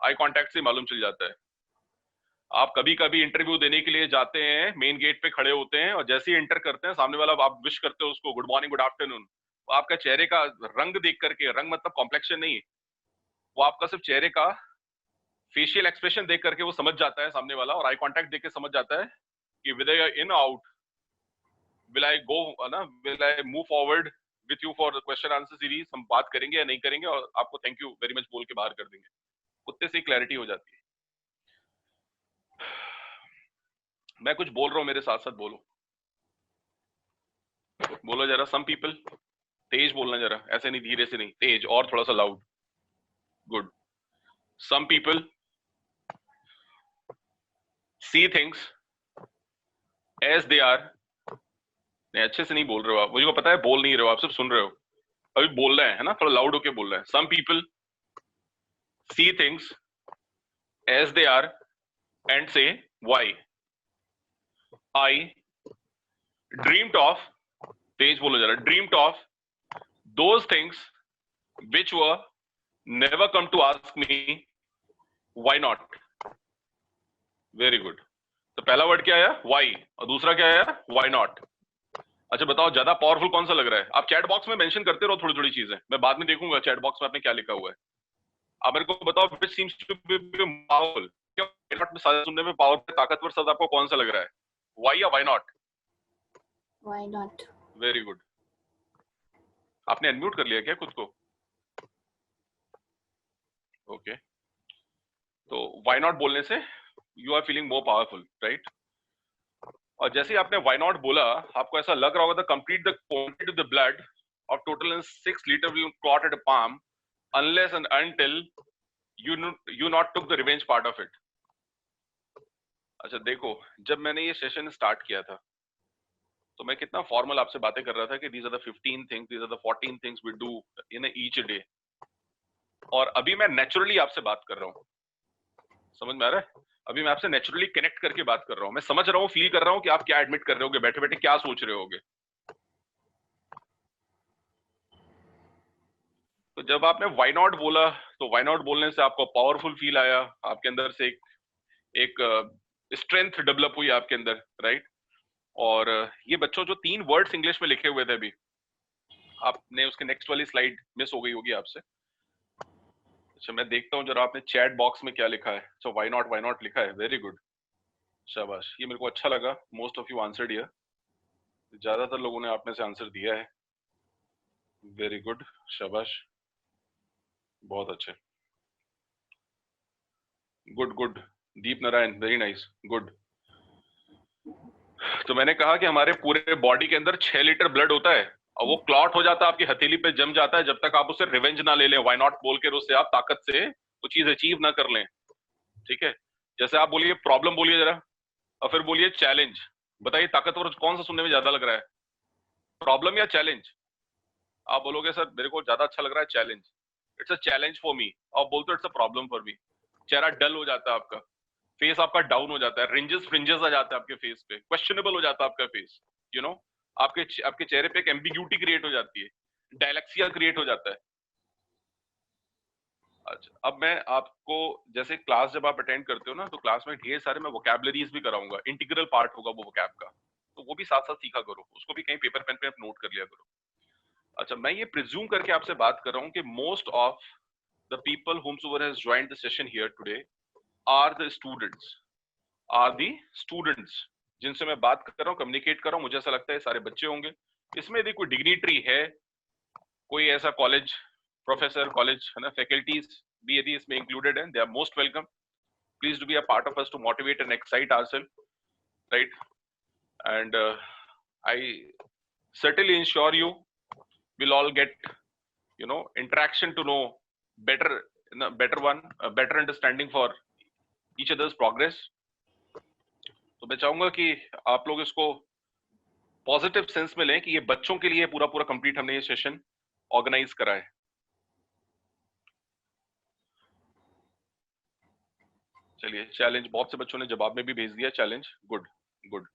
Eye contact से मालूम चल जाता है। आप कभी कभी इंटरव्यू देने के लिए जाते हैं, मेन गेट पे खड़े होते हैं, और जैसे ही एंटर करते हैं सामने वाला, आप विश करते हो उसको गुड मॉर्निंग, गुड आफ्टरनून, आपका चेहरे का रंग देख करके, रंग मतलब कॉम्प्लेक्शन नहीं, वो आपका सिर्फ चेहरे का फेशियल एक्सप्रेशन देख करके वो समझ जाता है सामने वाला, और आई कांटेक्ट देख के समझ जाता है कि whether you're in or out, will I go ना, will I move forward with you for the question answer series। हम बात करेंगे या नहीं करेंगे, और आपको थैंक यू वेरी मच बोल के बाहर कर देंगे। कुत्ते से क्लैरिटी हो जाती है। मैं कुछ बोल रहा हूं, मेरे साथ साथ बोलो। बोलो जरा, सम पीपल। तेज बोलना जरा, ऐसे नहीं, धीरे से नहीं, तेज, और थोड़ा सा loud. Good. Some people see things as they are. नहीं, अच्छे से नहीं बोल रहे हो आप, मुझे को पता है बोल नहीं रहे हो आप, सिर्फ सुन रहे हो। अभी बोल रहे हैं, है ना, थोड़ा लाउड होके बोल रहे हैं। Some people see things as they are and say why. I dreamed of, तेज बोलो जरा, dreamed of those things which were never come to ask me why not। very good। तो पहला वर्ड क्या आया? why, और दूसरा क्या आया? why not। अच्छा बताओ, ज्यादा पावरफुल कौन सा लग रहा है? आप चैट बॉक्स में मेंशन करते रहो थोड़ी थोड़ी चीजें, मैं बाद में देखूंगा चैट बॉक्स में आपने क्या लिखा हुआ है। आप मेरे को बताओ, which seems to be powerful। क्या सुनने में पावर, ताकतवर शब्द आपको कौन सा लग रहा है? why या why not? Why not? Very good. आपने अनम्यूट कर लिया क्या खुद को? ओके। तो व्हाई नॉट बोलने से you are feeling more powerful, right? और जैसे ही आपने व्हाई नॉट बोला, आपको ऐसा लग रहा होगा the complete the quantity of the blood of total in 6 liter will clot at a palm unless and until you not took the revenge part of it। अच्छा देखो, जब मैंने ये सेशन स्टार्ट किया था तो मैं कितना फॉर्मल आपसे बातें कर रहा था कि these are the 15 things, these are the 14 things we do in each day। और अभी मैं नेचुरली आपसे बात कर रहा हूँ, समझ में आ रहा है? अभी मैं आपसे नेचुरली कनेक्ट करके बात कर रहा हूँ, मैं समझ रहा हूँ, फील कर रहा हूँ कि आप क्या एडमिट कर रहे होगे, बैठे बैठे क्या सोच रहे होगे। तो जब आपने व्हाई नॉट बोला, तो व्हाई नॉट बोलने से आपको पावरफुल फील आया, आपके अंदर से एक स्ट्रेंथ डेवलप हुई आपके अंदर, राइट? और ये बच्चों जो 3 वर्ड्स इंग्लिश में लिखे हुए थे अभी, आपने उसके नेक्स्ट वाली स्लाइड मिस हो गई होगी आपसे। अच्छा मैं देखता हूँ जरा आपने चैट बॉक्स में क्या लिखा है। अच्छा व्हाई नॉट लिखा है, वेरी गुड, शाबाश, ये मेरे को अच्छा लगा। Most of you answered here, ज्यादातर लोगों ने आप में से आंसर दिया है, वेरी गुड, शाबाश, बहुत अच्छे, गुड। दीप नारायण, वेरी नाइस, गुड। तो मैंने कहा कि हमारे पूरे बॉडी के अंदर 6 लीटर ब्लड होता है और वो क्लॉट हो जाता है, आपकी हथेली पे जम जाता है, जब तक आप उससे रिवेंज ना ले लें व्हाई नॉट बोल के उससे आप ताकत से वो चीज अचीव ना कर लें, ठीक है। जैसे आप बोलिए प्रॉब्लम बोलिए जरा, और फिर बोलिए चैलेंज। बताइए ताकतवर कौन सा सुनने में ज्यादा लग रहा है, प्रॉब्लम या चैलेंज? आप बोलोगे सर मेरे को ज्यादा अच्छा लग रहा है challenge, it's a challenge for me. आप बोलते हो it's a problem for me, चेहरा डल हो जाता है आपका, फेस आपका डाउन हो जाता है, रिंजेस फ्रिंजेस आ जाते हैं आपके फेस पे, क्वेश्चनेबल हो जाता है आपका फेस, यू नो, आपके चेहरे पे एक एम्बिग्यूटी क्रिएट हो जाती है, डायलेक्सिया क्रिएट हो जाता है। अच्छा, अब मैं आपको जैसे क्लास जब आप अटेंड करते हो ना, तो क्लास में ढेर सारे मैं वोकैबुलरीज भी कराऊंगा, इंटीग्रल पार्ट होगा वो वोकैब का, तो वो भी साथ साथ सीखा करो, उसको भी कहीं पेपर पेन पे आप नोट कर लिया करो। अच्छा, मैं ये प्रिज्यूम करके आपसे बात कर रहा हूँ कि most of the people whomsoever has joined the session here today are the students जिनसे मैं बात कर रहा हूँ, कम्युनिकेट कर रहा हूँ, मुझे ऐसा लगता है सारे बच्चे होंगे। इसमें यदि कोई डिग्निटरी है, कोई ऐसा कॉलेज प्रोफेसर, कॉलेज है ना, फैकल्टीज भी यदि इसमें इंक्लूडेड है, they are most welcome. Please do be a part of us to motivate and excite ourselves, right? And I certainly ensure you will all get, you know, interaction to know better a better understanding for each other's progress. तो मैं चाहूंगा कि आप लोग इसको पॉजिटिव सेंस में लें कि ये बच्चों के लिए पूरा पूरा कंप्लीट हमने ये सेशन ऑर्गेनाइज करा है। चलिए, चैलेंज बहुत से बच्चों ने जवाब में भी भेज दिया, चैलेंज, गुड गुड,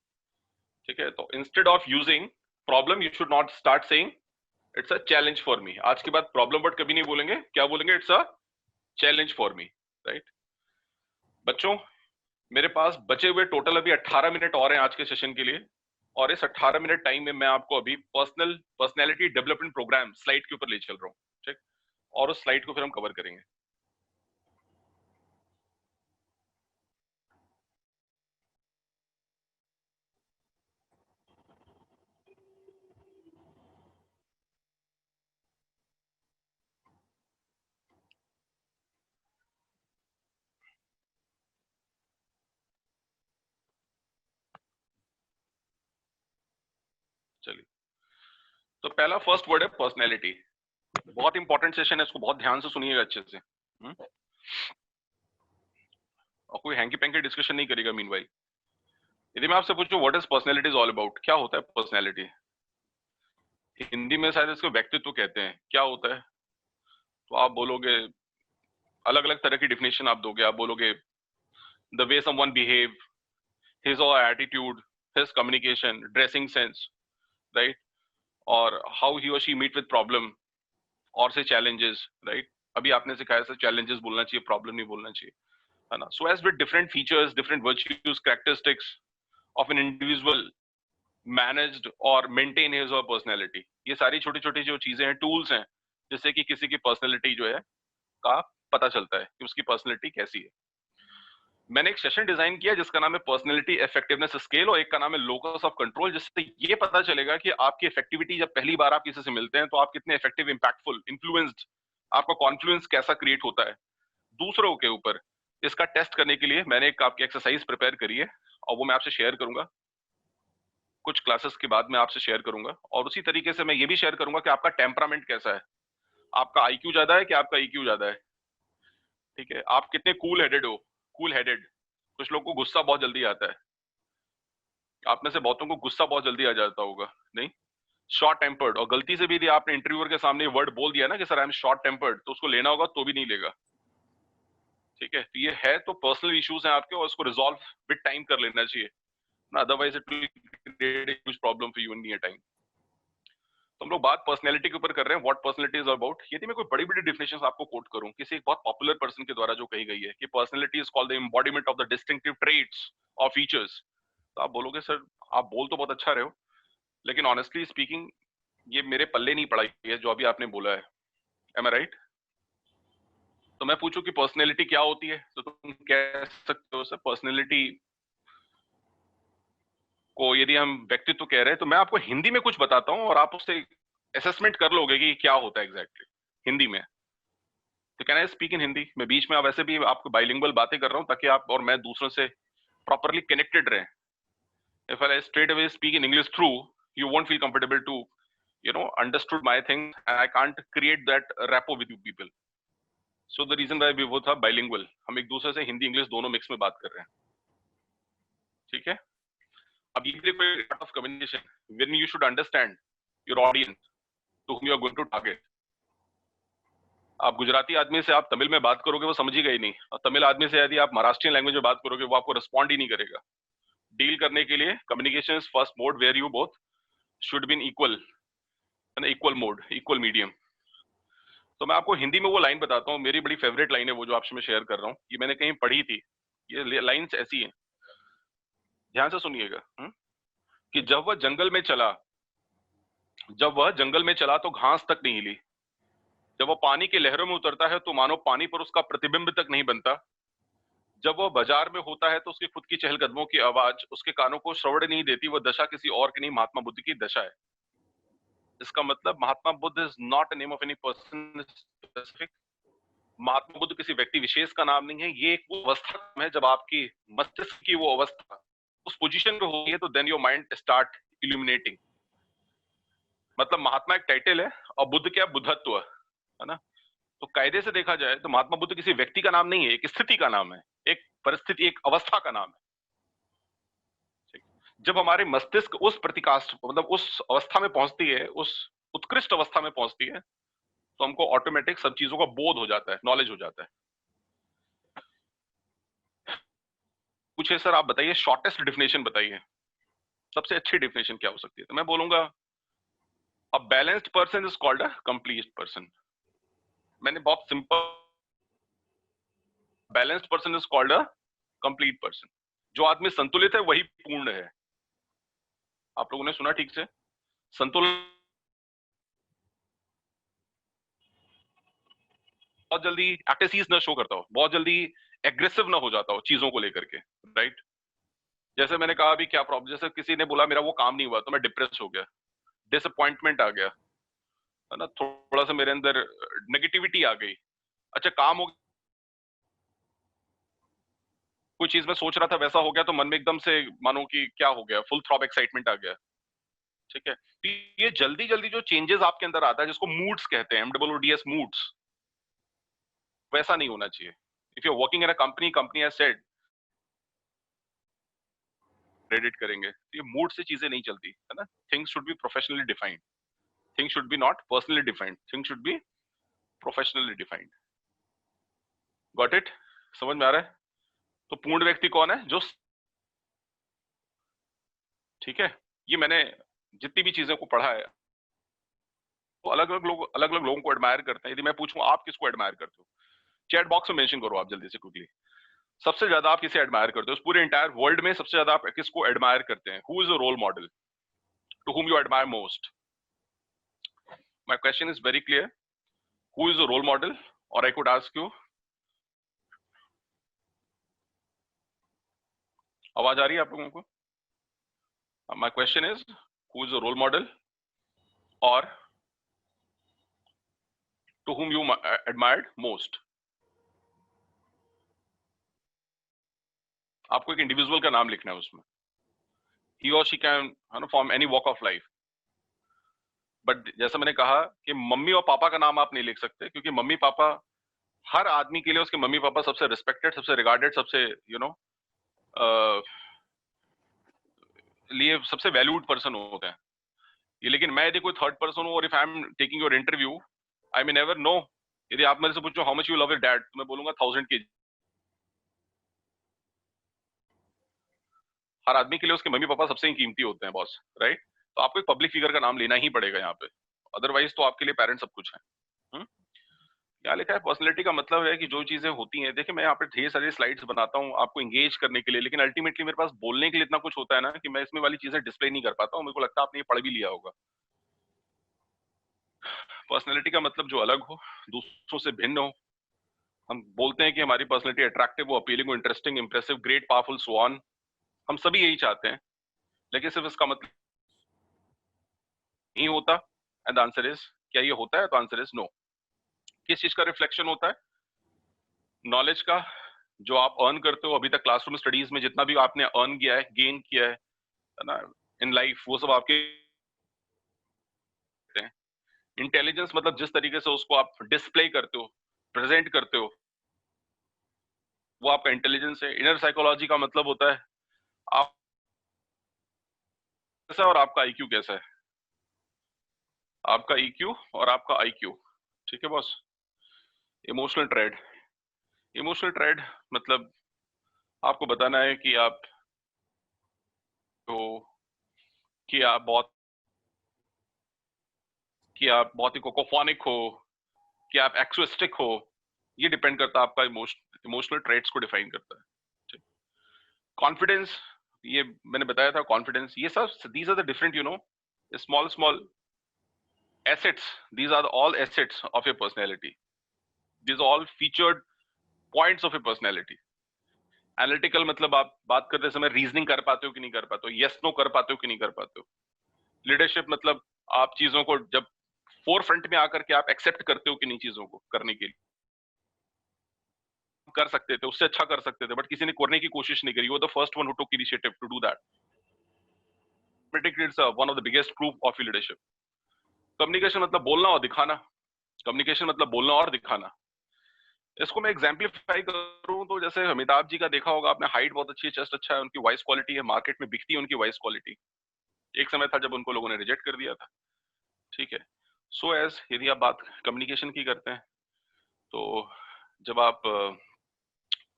ठीक है। तो instead of using problem you should not start saying it's a challenge for me. आज के बाद प्रॉब्लम वर्ड कभी नहीं बोलेंगे, क्या बोलेंगे? It's a challenge for me, right? बच्चों, मेरे पास बचे हुए टोटल अभी 18 मिनट और हैं आज के सेशन के लिए, और इस 18 मिनट टाइम में मैं आपको अभी पर्सनैलिटी डेवलपमेंट प्रोग्राम स्लाइड के ऊपर ले चल रहा हूँ, ठीक? और उस स्लाइड को फिर हम कवर करेंगे। चलिए, तो पहला फर्स्ट वर्ड है पर्सनैलिटी। बहुत इंपॉर्टेंट सेशन है, इसको बहुत ध्यान से सुनिएगा अच्छे से। और कोई हैंकी पैंकी डिस्कशन नहीं करेगा। मीनवाइल, यदि मैं आपसे पूछूं what is personality is all about, क्या होता है पर्सनैलिटी? हिंदी में शायद इसको व्यक्तित्व कहते हैं, क्या होता है? तो आप बोलोगे, अलग अलग तरह की डिफिनेशन आप दोगे। आप बोलोगे the way someone behave, his or her attitude, his communication, dressing sense, right? Or how he or she meet with problem or say challenges, right? अभी आपने सिखाया से challenges बोलना चाहिए, problem नहीं बोलना चाहिए, है ना? So as with different features, different virtues, characteristics of an individual managed or maintain his or personality, ये सारी छोटी छोटी जो चीजें हैं, tools हैं, जिससे कि किसी की personality जो है का पता चलता है कि उसकी personality कैसी है। मैंने एक सेशन डिजाइन किया जिसका नाम है पर्सनैलिटी इफेक्टिवनेस स्केल, और एक का नाम है लोकस ऑफ कंट्रोल, जिससे ये पता चलेगा कि आपकी इफेक्टिविटी, जब पहली बार आप किसी से मिलते हैं तो आप कितने इफेक्टिव, इंपैक्टफुल, इन्फ्लुएंस्ड, आपका कॉन्फ्लुएंस कैसा क्रिएट होता है दूसरों के ऊपर। इसका टेस्ट करने के लिए मैंने एक आपकी एक्सरसाइज प्रिपेयर करी है, और वो मैं आपसे शेयर करूंगा कुछ क्लासेस के बाद, मैं आपसे शेयर करूंगा। और उसी तरीके से मैं ये भी शेयर करूंगा कि आपका टेम्परामेंट कैसा है, आपका आईक्यू ज्यादा है कि आपका ईक्यू ज्यादा है, ठीक है? आप कितने कूल हेडेड हो, कूल हेडेड। कुछ लोगों को गुस्सा बहुत जल्दी आता है, आप में से बहुतों को गुस्सा बहुत जल्दी आ जाता होगा, नहीं? शॉर्ट टेम्पर्ड, और गलती से भी यदि आपने इंटरव्यूअर के सामने वर्ड बोल दिया ना कि sir I am short tempered, तो उसको लेना होगा तो भी नहीं लेगा, ठीक है? तो ये है, तो पर्सनल इश्यूज हैं आपके, और इसको रिजॉल्व विद टाइम कर लेना चाहिए ना, otherwise it will create a huge problem for you in near time. तो हम लोग बात पर्सनैलिटी के ऊपर कर रहे हैं, व्हाट पर्सनैलिटी इज अबाउट। यदि मैं कोई बड़ी बड़ी डिफिनेशंस आपको कोट करूं किसी एक बहुत पॉपुलर पर्सन के द्वारा जो कही गई है कि personality is called the embodiment of the distinctive traits और फीचर्स, तो आप बोलोगे सर आप बोल तो बहुत अच्छा रहे हो, लेकिन ऑनेस्टली स्पीकिंग ये मेरे पल्ले नहीं पड़ा है जो अभी आपने बोला है। M I right? तो मैं पूछूं कि पर्सनैलिटी क्या होती है, तो तुम कह सकते हो सर पर्सनैलिटी को यदि हम व्यक्तित्व कह रहे हैं, तो मैं आपको हिंदी में कुछ बताता हूं और आप उससे असेसमेंट कर लोगे कि क्या होता है एग्जैक्टली हिंदी में। तो can I speak in Hindi? मैं बीच में वैसे भी आपको बाइलिंगुअल बातें कर रहा हूं ताकि आप और मैं दूसरों से प्रॉपरली कनेक्टेड रहें। If I straight away speak in English through, you won't feel comfortable to, you know, understood my thing, and I can't create that rapport with you people. So the reason why वो था बाइलिंगुअल, हम एक दूसरे से हिंदी इंग्लिश दोनों मिक्स में बात कर रहे हैं, ठीक है। अब ये देखो part of communication when you should understand your audience to whom you are going to target. आप गुजराती आदमी से आप तमिल में बात करोगे वो समझेगा ही नहीं, और तमिल आदमी से यदि आप महाराष्ट्रियन लैंग्वेज में बात करोगे वो आपको रिस्पॉन्ड ही नहीं करेगा। डील करने के लिए communication is first mode where you both should be in equal mode, equal medium. तो मैं आपको हिंदी में वो लाइन बताता हूँ, मेरी बड़ी फेवरेट लाइन है वो जो आपसे मैं शेयर कर रहा हूँ, ये मैंने कहीं पढ़ी थी, ये लाइन्स ऐसी हैं, ध्यान से सुनिएगा। कि जब वह जंगल में चला तो घास तक नहीं हिली, जब वो पानी की लहरों में उतरता है तो मानो पानी पर उसका प्रतिबिंब तक नहीं बनता, जब वह बाजार में होता है तो उसके खुद की चहलकदमों की आवाज उसके कानों को श्रवण नहीं देती, वह दशा किसी और की नहीं महात्मा बुद्ध की दशा है। इसका मतलब Mahatma Buddha is not a name of any person specific, Mahatma Buddha किसी व्यक्ति विशेष का नाम नहीं है, ये एक अवस्था है जब आपकी मस्तिष्क की वो अवस्था उस पोजीशन पे होगी तो then your mind start illuminating. मतलब महात्मा एक टाइटल है और बुद्ध क्या, बुद्धत्व है ना। तो कायदे से देखा जाए तो महात्मा बुद्ध किसी व्यक्ति का नाम नहीं है, एक स्थिति का नाम है, एक परिस्थिति, एक अवस्था का नाम है। जब हमारे मस्तिष्क उस प्रतिकाष्ठ मतलब उस अवस्था में पहुंचती है, उस उत्कृष्ट अवस्था में पहुंचती है, तो हमको ऑटोमेटिक सब चीजों का बोध हो जाता है, नॉलेज हो जाता है। पूछे सर आप बताइए शॉर्टेस्ट डिफिनेशन बताइए, सबसे अच्छी डिफिनेशन क्या हो सकती है? तो मैं बोलूंगा a balanced person is called a complete person. मैंने बहुत simple, balanced person is called a complete person. जो आदमी संतुलित है वही पूर्ण है। आप लोगों ने सुना ठीक से? संतुलन बहुत जल्दी एक्टेसिस न शो करता हो, बहुत जल्दी एग्रेसिव ना हो जाता हो चीजों को लेकर के, राइट। जैसे मैंने कहा अभी क्या प्रॉब्लम, जैसे किसी ने बोला मेरा वो काम नहीं हुआ तो मैं डिप्रेस हो गया, डिसअपॉइंटमेंट आ गया, है ना, थोड़ा सा मेरे अंदर नेगेटिविटी आ गई। अच्छा काम हो, कोई चीज मैं सोच रहा था वैसा हो गया तो मन में एकदम से मानो कि क्या हो गया, फुल थ्रॉब एक्साइटमेंट आ गया, ठीक है। तो ये जल्दी जल्दी जो चेंजेस आपके अंदर आता है जिसको मूड्स कहते हैं, MOODS मूड्स, वैसा नहीं होना चाहिए। If you are working in a company has said credit करेंगे, तो ये मूड से चीजें नहीं चलती है ना। Things should be professionally defined, things should be not personally defined, things should be professionally defined. Got it? समझ में आ रहा है? तो पूर्ण व्यक्ति कौन है? जो, ठीक है, ये मैंने जितनी भी चीजों को पढ़ा है तो अलग अलग लोगों को एडमायर करते हैं। यदि मैं पूछूं आप किसको एडमायर करते हो, चैट बॉक्स में मेंशन करो आप जल्दी से क्विकली। सबसे ज्यादा आप किसे एडमायर करते हो उस पूरे इंटायर वर्ल्ड में? सबसे ज्यादा आप किसको एडमायर करते हैं? Who is a role model to whom you admire most? My question is very clear, who is a role model? और आई कुड आस्क यू, आवाज आ रही है आप लोगों को? My question is who is a role model or to whom you admired most? आपको एक इंडिविजुअल का नाम लिखना है उसमें, he or she can from any walk of life, but जैसा मैंने कहा कि मम्मी और पापा का नाम आप नहीं लिख सकते, क्योंकि मम्मी पापा हर आदमी के लिए उसके मम्मी पापा सबसे रिस्पेक्टेड, सबसे रिगार्डेड, सबसे लिए सबसे वैल्यूड पर्सन होते हैं ये। लेकिन मैं यदि कोई थर्ड पर्सन हूँ और if I am taking your interview, I may never know. यदि आप मेरे से पूछो how much you love your dad, तो मैं बोलूंगा 1000 kg। हर आदमी के लिए उसके मम्मी पापा सबसे ही कीमती होते हैं बॉस, राइट। तो आपको एक पब्लिक फिगर का नाम लेना ही पड़ेगा यहाँ पे, अदरवाइज तो आपके लिए पेरेंट्स सब कुछ है। क्या लिखा है? पर्सनैलिटी का मतलब है कि जो चीजें होती हैं, देखिए मैं यहाँ पे ढेर सारी स्लाइड्स बनाता हूँ आपको एंगेज करने के लिए, लेकिन अल्टीमेटली मेरे पास बोलने के लिए इतना कुछ होता है ना कि मैं इसमें वाली चीजें डिस्प्ले नहीं कर पाता हूँ। मेरे को लगता है आपने ये पढ़ भी लिया होगा। पर्सनैलिटी का मतलब जो अलग हो, दूसरों से भिन्न हो। हम बोलते हैं कि हमारी पर्सनैलिटी अट्रैक्टिव हो, अपीलिंग हो, interesting, impressive, great, powerful, so on. हम सभी यही चाहते हैं, लेकिन सिर्फ इसका मतलब नहीं होता। एंड द आंसर इज, क्या ये होता है? तो आंसर इज नो। किस चीज का रिफ्लेक्शन होता है? नॉलेज का, जो आप अर्न करते हो अभी तक क्लासरूम स्टडीज में, जितना भी आपने अर्न किया है, गेन किया है ना इन लाइफ, वो सब आपके। इंटेलिजेंस मतलब जिस तरीके से उसको आप डिस्प्ले करते हो, प्रेजेंट करते हो, वो आपका इंटेलिजेंस है। इनर साइकोलॉजी का मतलब होता है आप कैसा और आपका आईक्यू कैसा है, आपका ईक्यू और आपका आईक्यू। ठीक है boss. Emotional trade, emotional trade मतलब आपको बताना है कि आप हो, कि आप बहुत ही कोकोफोनिक हो, कि आप एक्सोस्टिक हो। ये डिपेंड करता है, आपका इमोशनल ट्रेड्स को डिफाइन करता है। कॉन्फिडेंस, ये मैंने बताया था, कॉन्फिडेंस, ये सब these are the different small assets, these are all assets of your personality, these are all featured points of your personality. Analytical मतलब आप बात करते समय रीजनिंग कर पाते हो कि नहीं कर पाते हो, यस नो कर पाते हो कि नहीं कर पाते हो। लीडरशिप मतलब आप चीजों को जब फोर फ्रंट में आकर के आप एक्सेप्ट करते हो कि नहीं, चीजों को करने के लिए कर सकते थे, उससे अच्छा कर सकते थे, बट किसी ने करने की कोशिश नहीं करी। You are the first one who took initiative to do that. It's one of the biggest proof of leadership. Communication मतलब बोलना और दिखाना, कम्युनिकेशन मतलब बोलना और दिखाना। इसको मैं एग्जाम्पलीफाई करूं तो जैसे अमिताभ जी का देखा होगा आपने, हाइट बहुत अच्छी है, चेस्ट अच्छा है, उनकी वॉइस क्वालिटी है, मार्केट में बिकती है उनकी वॉइस क्वालिटी। एक समय था जब उनको लोगों ने रिजेक्ट कर दिया था। ठीक है। सो एज यदि आप बात कम्युनिकेशन की करते हैं तो जब आप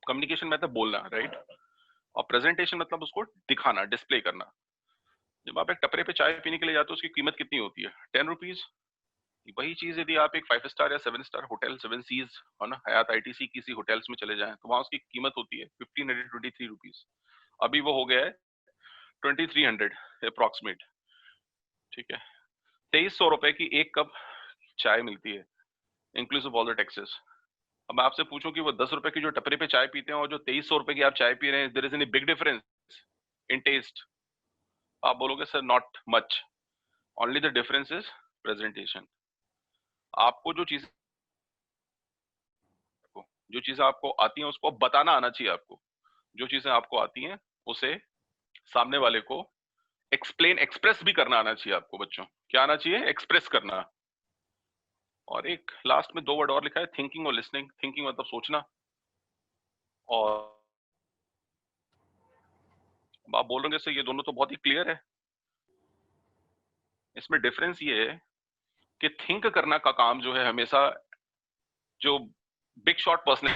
कम्युनिकेशन मतलब बोलना, राइट, और प्रेजेंटेशन मतलब उसको दिखाना, डिस्प्ले करना। जब आप एक टपरे पे चाय पीने के लिए जाते हो उसकी कीमत कितनी होती है? 10 रुपीज। वही चीज यदि आप एक 5 स्टार या 7 स्टार होटल, 7 सीज है ना, हयात आईटीसी किसी होटल्स में चले जाएं तो वहां उसकी कीमत होती है 1523 रुपीज। अभी वो हो गया है 2300 अप्रोक्सीमेट। ठीक है। 2300 रुपए की एक कप चाय मिलती है, इंक्लूसिव ऑल द टैक्सेस। अब मैं आपसे पूछूं कि वो 10 रुपए की जो टपरे पे चाय पीते हैं और जो 2300 रुपए की आप चाय पी रहे हैं, there is any big difference in taste? आप बोलोगे sir not much, only the difference is presentation. आपको जो चीजें आपको आती हैं उसको बताना आना चाहिए आपको। जो चीजें आपको आती हैं उसे सामने वाले को एक्सप्रेस भी करना आना चाहिए आपको। बच्चों क्या आना चाहिए? एक्सप्रेस करना। और एक लास्ट में 2 वर्ड और लिखा है, थिंकिंग और लिसनिंग। थिंकिंग मतलब सोचना, और आप बोल रहे हैं ये दोनों तो बहुत ही क्लियर है। इसमें डिफरेंस ये है कि थिंक करना का काम जो है हमेशा जो बिग शॉट पर्सन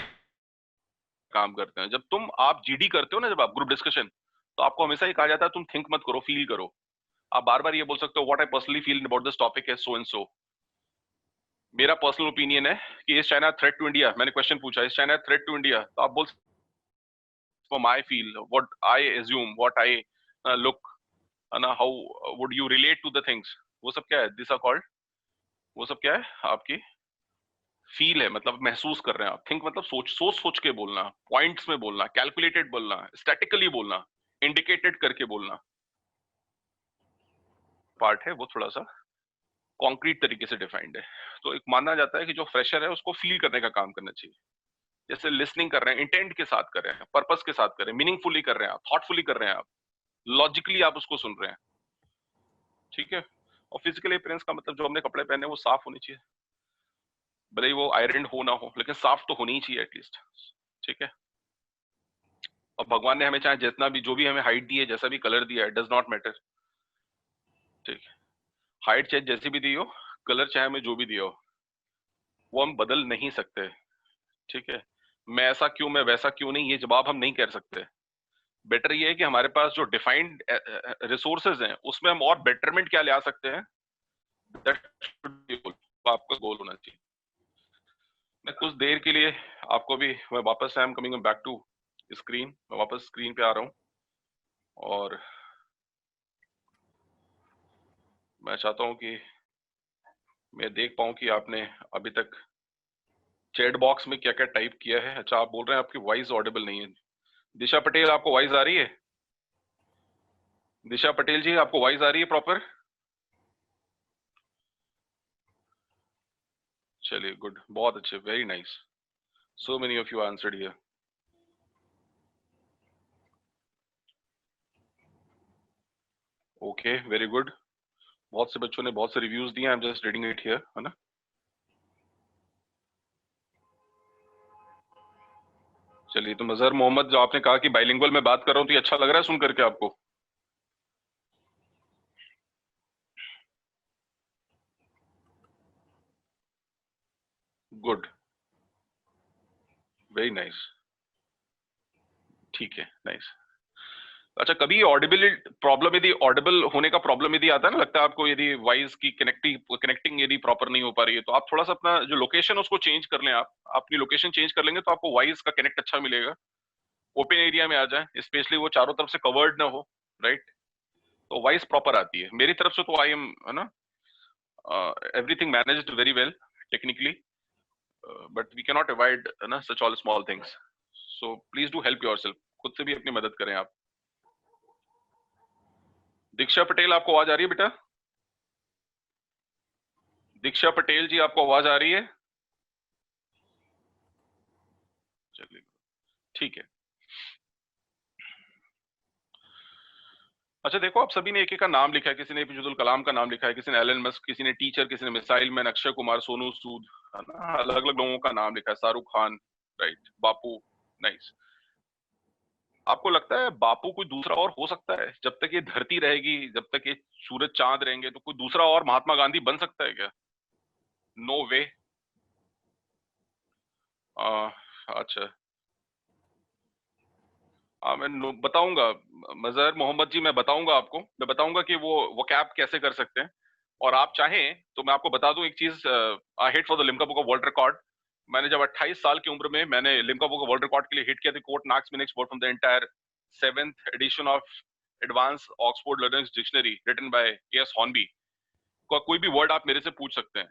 काम करते हैं। जब आप जीडी करते हो ना, जब आप ग्रुप डिस्कशन, तो आपको हमेशा ये कहा जाता है तुम थिंक मत करो, फील करो। आप बार बार ये बोल सकते हो what I personally feel about this topic है सो एंड सो। मेरा पर्सनल ओपिनियन है कि is China threat to India. मैंने क्वेश्चन पूछा is China threat to India, तो आप बोल for my feel, what I assume, what I look, and how would you relate to the things, वो सब क्या है? These are called, वो सब क्या है? आपकी फील है, मतलब महसूस कर रहे हैं आप। थिंक मतलब सोच के बोलना, पॉइंट्स में बोलना, कैलकुलेटेड बोलना, स्टैटिकली बोलना, इंडिकेटेड करके बोलना। पार्ट है वो थोड़ा सा कॉन्क्रीट तरीके से डिफाइंड है। तो एक माना जाता है कि जो फ्रेशर है उसको फील करने का काम करना चाहिए। जैसे लिसनिंग कर रहे हैं, इंटेंट के साथ कर रहे हैं, पर्पस के साथ कर रहे हैं, मीनिंगफुली कर रहे हैं आप, थॉटफुली कर रहे हैं आप, लॉजिकली आप उसको सुन रहे हैं। ठीक है। और फिजिकल अपीयरेंस का मतलब जो हमने कपड़े पहने वो साफ होने चाहिए, भले ही वो आयरन हो ना हो, लेकिन साफ तो होनी ही चाहिए एटलीस्ट। ठीक है। और भगवान ने हमें चाहे जितना भी, जो भी हमें हाइट दी है, जैसा भी कलर दिया है, डज नॉट मैटर। ठीक है। हाइट चाहे जैसी भी दी हो, कलर चाहे हमें जो भी दिया हो, वो हम बदल नहीं सकते। ठीक है। मैं ऐसा क्यों, मैं वैसा क्यों नहीं, ये जवाब हम नहीं कर सकते। बेटर ये है कि हमारे पास जो डिफाइंड रिसोर्सेज हैं उसमें हम और बेटरमेंट क्या ले आ सकते हैं, दैट शुड बी आपका गोल होना चाहिए। मैं कुछ देर के लिए आपको भी, मैं वापस I am coming back to screen, मैं वापस स्क्रीन पे आ रहा हूँ और मैं चाहता हूँ कि मैं देख पाऊँ कि आपने अभी तक चैट बॉक्स में क्या क्या टाइप किया है। अच्छा, आप बोल रहे हैं आपकी वॉइस ऑडिबल नहीं है। दिशा पटेल, आपको वॉइस आ रही है? दिशा पटेल जी, आपको वॉइस आ रही है प्रॉपर? चलिए, गुड, बहुत अच्छे, very nice. So many of you answered here. Okay, very good. बहुत से बच्चों ने बहुत से रिव्यूज दिए, I am just reading it here, है ना। चलिए, तो मजहर मोहम्मद, जो आपने कहा कि बाइलिंगुअल में बात कर रहा हूँ, तो ये अच्छा लग रहा है सुन करके आपको? गुड, वेरी नाइस, ठीक है, नाइस। अच्छा, कभी ऑडिबल प्रॉब्लम, यदि ऑडिबल होने का प्रॉब्लम यदि आता है ना, लगता है आपको, यदि वॉइस की कनेक्टिंग यदि प्रॉपर नहीं हो पा रही है, तो आप थोड़ा सा अपना जो लोकेशन उसको चेंज कर लें। आप अपनी लोकेशन चेंज कर लेंगे तो आपको वॉइस का कनेक्ट अच्छा मिलेगा। ओपन एरिया में आ जाए, स्पेशली वो चारों तरफ से कवर्ड ना हो, राइट, तो वॉइस प्रॉपर आती है। मेरी तरफ से तो आई एम, है ना, everything managed very well technically, but we cannot avoid na such all small things, so please do help yourself, खुद से भी अपनी मदद करें आप। दीक्षा पटेल, आपको आवाज आ रही है बेटा? दीक्षा पटेल जी, आपको आवाज आ रही है? चलिए, ठीक है। अच्छा देखो, आप सभी ने एक एक का नाम लिखा है। किसी ने एपीजे अब्दुल कलाम का नाम लिखा है, किसी ने एलन मस्क, किसी ने टीचर, किसी ने मिसाइल मैन, अक्षय कुमार, सोनू सूद, है ना, अलग अलग लोगों का नाम लिखा है। शाहरुख खान, राइट, बापू, नाइस। आपको लगता है बापू कोई दूसरा और हो सकता है? जब तक ये धरती रहेगी, जब तक ये सूरज चांद रहेंगे, तो कोई दूसरा और महात्मा गांधी बन सकता है क्या? नो वे। अच्छा, मैं बताऊंगा मजहर मोहम्मद जी, मैं बताऊंगा आपको, मैं बताऊंगा कि वो कैप कैसे कर सकते हैं। और आप चाहें तो मैं आपको बता दूं एक चीज, I hit for the Limca book of world record. मैंने जब 28 साल की उम्र में मैंने Limca book of world record के लिए हिट किया था, कोट नाक्स में next word from the entire 7th edition of advance Oxford learners dictionary written by S Hornby. कोई भी वर्ड आप मेरे से पूछ सकते हैं,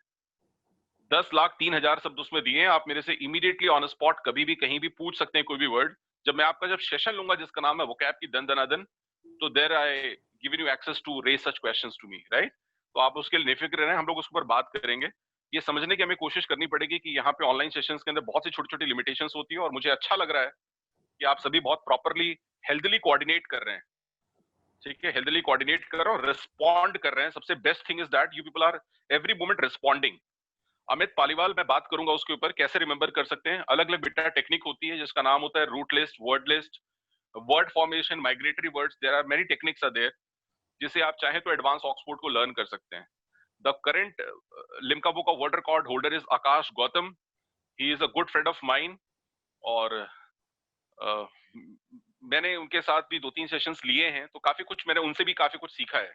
10,03,000 शब्द उसमें दिए हैं। आप मेरे से इमीडिएटली ऑन स्पॉट कभी भी कहीं भी पूछ सकते हैं कोई भी वर्ड। जब मैं आपका सेशन लूंगा जिसका नाम है वोकैब की दन दनादन, तो there I given you access to raise such questions to me, right. तो आप उसके लिए निफिक्र रहें, हम लोग उसके ऊपर बात करेंगे। ये समझने की हमें कोशिश करनी पड़ेगी कि यहाँ पे ऑनलाइन सेशंस के अंदर बहुत सी छोटी छोटी लिमिटेशंस होती है, और मुझे अच्छा लग रहा है कि आप सभी बहुत प्रॉपरली हेल्थली कोऑर्डिनेट कर रहे हैं, ठीक है, हेल्थली कोऑर्डिनेट कर रहे हो, रिस्पॉन्ड कर रहे हैं। सबसे best thing is that you people are every moment responding. Amit Paliwal, मैं बात करूंगा उसके ऊपर, कैसे रिमेंबर कर सकते हैं। अलग अलग बेटा टेक्निक होती है जिसका नाम होता है root list, word list, word formation, migratory words, there are many techniques are there, जिसे आप चाहें तो एडवांस ऑक्सफोर्ड को लर्न कर सकते हैं। The current Limca book of world record holder is Akash Gautam, he is a good friend of mine, और मैंने उनके साथ भी 2-3 सेशंस लिए हैं, तो काफी कुछ मैंने उनसे भी काफी कुछ सीखा है।